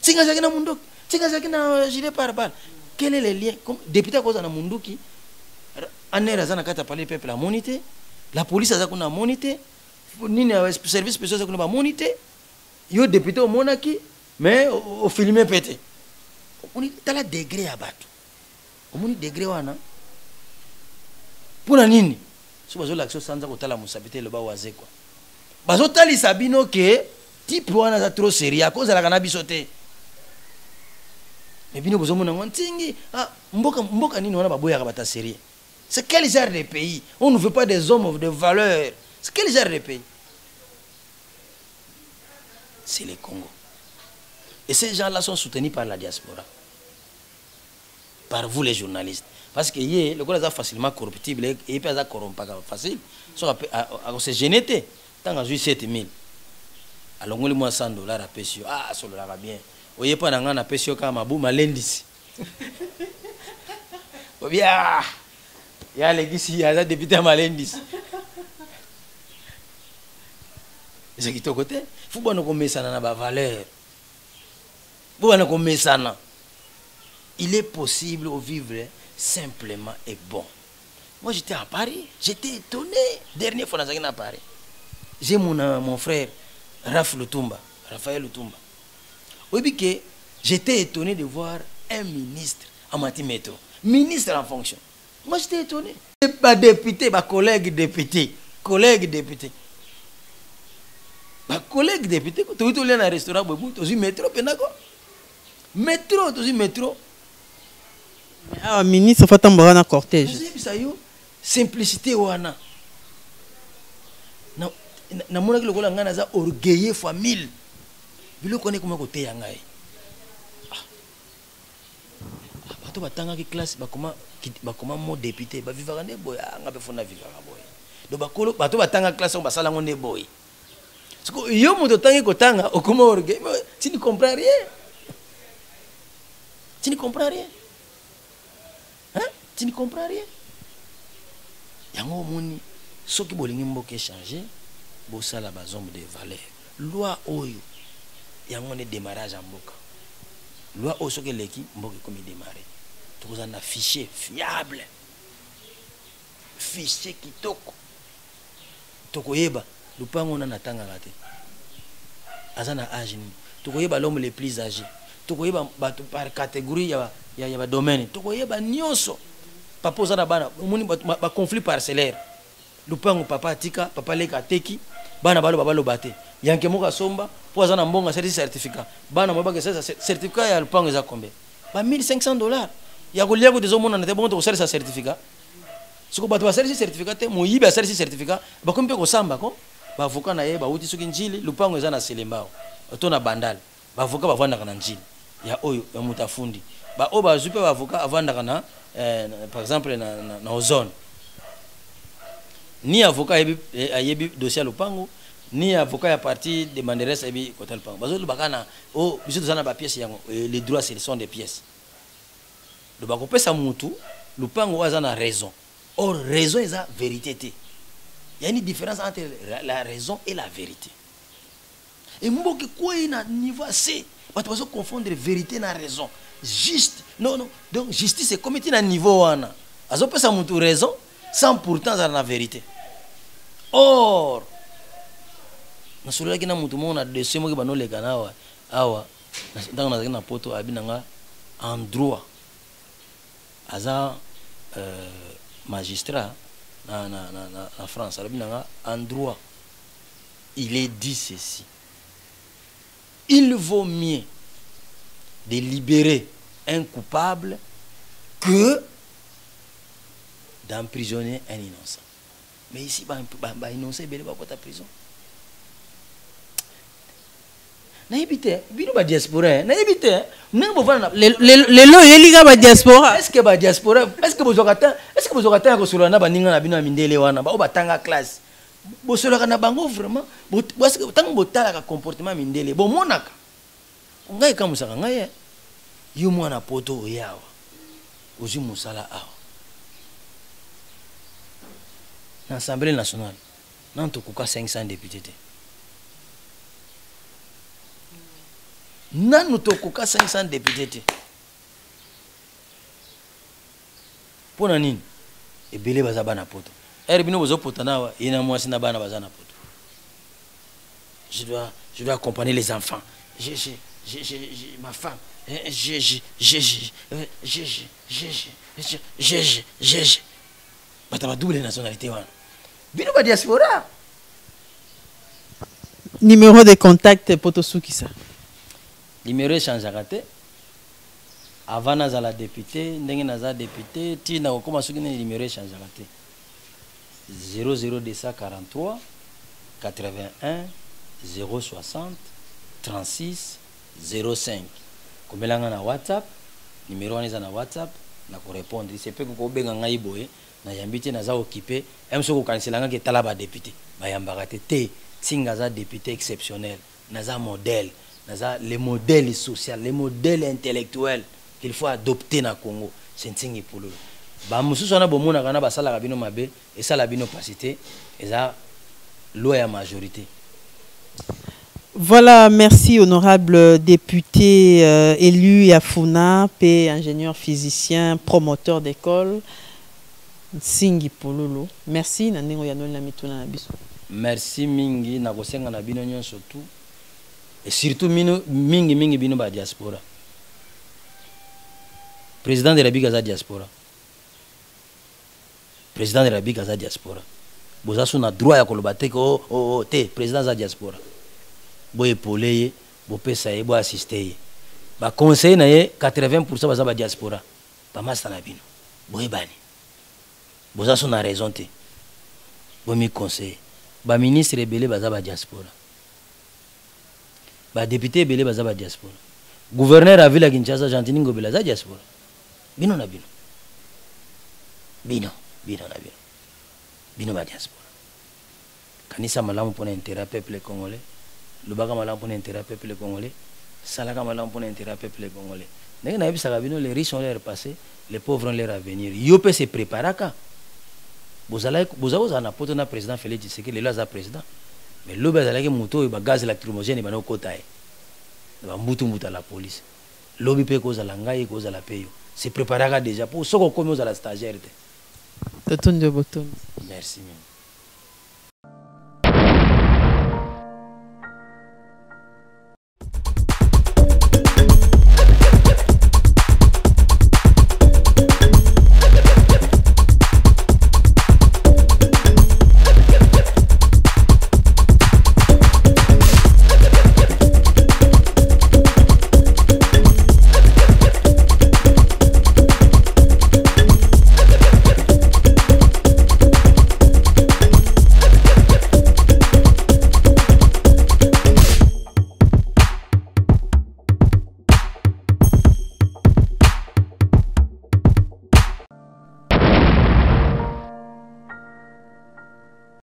Speaker 2: Tinga zaki na munduki, tinga zaki na gilet pare-balles. Quel est le lien? Comme député cause na munduki, anera zana kata parler peuple la monité, la police a kuna monité, nini service spécial kuna ba monité. Yo député au monaki, mais au filmer pété. On est dans la degré à battre. On est degré wana. Pour nini? So bazo l'action sanza ko tala musabité le ba waze quoi. Bazo tali sabino ke type wana za trop sérieux à cause de la cannabis sauté. Mais bino bozomona ntingi ah mboka nini wana baboya ka bata sérieux. C'est quel genre de pays? On ne veut pas des hommes de valeur. C'est quel genre de pays? C'est le Congo. Et ces gens-là sont soutenus par la diaspora. Par vous les journalistes. Parce que le gars est facilement corruptible et pas corrompu facile. C'est génété. Tant que 7000. Alors on lui moi $100 à pesio. Ah, ça va bien. Oye pas dans un pesio comme abou malendis. Oh bien. Il y a les ici, il y a des députés malendis. C'est qui est au côté. Il faut qu'on mette ça dans la valeur. Il est possible de vivre simplement et bon. Moi j'étais à Paris, j'étais étonné. Dernière fois à Paris. J'ai mon frère Raphaël Lutumba. Oui, j'étais étonné de voir un ministre en matière métro. Ministre en fonction. Moi j'étais étonné. Pas député, pas collègue député. Collègue député. Bah collègue député, tu es allé dans un restaurant, tu es métro, métro, tu es métro.
Speaker 1: Ah, ministre, faut t'embarquer dans cortège.
Speaker 2: Simplicité wana. Na mona ki lokola ngana za orgueilleux fois 1000. Bilo connaît comment côté yangai. Bato batanga ki classe ba comment mo député ba vivre ne boy nga be fona vivre boy. Do bakolo bato batanga classe on basala ngone boy. Yo moto tangi kotanga okuma orgueil, tu ne comprends rien. Tu ne comprends rien. Hein? Tu ne comprends rien. Yango moni soki bolingi mboke changer, bosala bazombe de valeur. Loi oyo yango ne démarrage en mboka. Loi oyo soki leki mboka comme démarrer. Tokozana na fichier fiable. Fichier kitoko. Tokoyeba lupango na natanga kate. Azana âge ni. Tokoyeba l'homme le plus âgé. Tokoyeba bato par catégorie ya ba domaine. Tokoyeba nyonso. Papa ozana bana moni ba conflit parcellaire. Lupango papa tika, papa leka teki, bana balo babalo bate. Yanke moka somba, po azana mbonga certificat. Bana moba ke certificat ya lupango eza combien? Ba $1,500. Ya kolia ko dezomona na te bon to sala sa certificat. Siko bato ba sala certificat te moyibi ba sala certificat, ba kompe ko samba ko. Ba avocat na ye ba uti soki njili, lupango eza na selembao. To na bandal. Ba avocat ba vanda kana njili. Ya oyo ya mutafundi. Ba o ba zupe ba avocat avanda kana par exemple na ozone. Ni avocat yebi dossier lupango, ni avocat ya partie de manderesse yebi côté lupango. Bazo lubakana o biso tozana ba pièces yango les droits ce sont des pièces. Le bako pesa mutu lupango azana raison. Or raison est la vérité. Il y a une différence entre la raison et la vérité. Et moi qui quoi na niveau C, pas de confondre vérité na raison. Juste non non. Donc justice c'est comme un niveau wana. Azo pesa mutu raison sans pourtant dans la vérité. Or, na sura kina mutu mona dessus mo ke banole kana awa dans na poto abinanga en droit. Aza magistrat na France abinanga en droit. Il est dit ceci. Il vaut mieux de libérer un coupable que d'emprisonner un innocent. Mais ici, bah innocent, il va pas ta prison. Naïbité, bino ba diaspora, naïbité, non bo vana.
Speaker 1: Les lots yeliga ba diaspora.
Speaker 2: Est-ce que ba diaspora, est-ce que vous aurez ko solo na ba ninga na bino mindele wana, ba o batanga classe. Bo solo kana bango vraiment, parce que tant bo tala ka comportement mindele, bo monaka. Ngai ka musaka ngai. Yo mwana poto yawa. Oji musala awa. L'Assemblée nationale, nous avons 500 députés. Nous avons 500 députés. Pour nous, et belé bazaba na poto. Erbino bozo potana, il y a moi sina bana bazana poto. Je dois accompagner les enfants. Ma femme. Bataba double nationalité wana. Bino ba diaspora.
Speaker 1: Numéro de contact Potosuki ça.
Speaker 2: Numéro change raté. Avant nazala député, ndenge naza député, ti na kokoma soki ne numéro change raté. 00243 81 060 36 05. Komelanga na WhatsApp, numéro wana na WhatsApp na ko répondre, c'est peu ko benga ngai boye. Na yambite naza occupé emso ko kanselanga ke tala ba député ba yambaka te tinga za député exceptionnel naza modèle naza les modèles sociaux les modèles intellectuels qu'il faut adopter na Congo c'est ntingi pululu ba mususu na bomona kana ba sala bino mabe et sala bino pasité eza loi ya majorité.
Speaker 1: Voilà, merci honorable député élu Yafuna, P ingénieur physicien, promoteur d'école. Singi Pololo. Merci na ndenge ya nona mituna na biso.
Speaker 2: Merci mingi na kosenga na bino nyon surtout et surtout mingi bino ba diaspora. Président de la Bigaza diaspora. Président de la Bigaza diaspora. Boza suna droit ya kolobate ko te président za diaspora. Bo épauler, bo pesa ye, bo assister. Ba conseiller na ye 80% baza ba diaspora. Ba masta na bino. Bo ebani. Boza suna raison te. Bo mi conseiller. Ba ministre ebele baza ba diaspora. Ba député ebele baza ba diaspora. Gouverneur à ville à Kinshasa Gentini Ngobela za diaspora. Bino na bino. Bino na bino. Bino ba diaspora. Kanisa malamu pona intérêt peuple congolais. lobaka malamu pour intérêt peuple congolais salaka malamu pour intérêt peuple congolais ndenge na yebisaka bino les riches ont leur passé les pauvres ont leur avenir yo pe se préparaka bozala na poto na président Félix Tshisekedi lelo aza président mais lobi azalaki moto oyo bagaz lacrymogène bana okota ye bambutumbuta la police lobi mpe kozala ngai kozala mpe yo se préparaka déjà pour soko okomi ozala stagiaire te
Speaker 1: totondi botondi
Speaker 2: merci.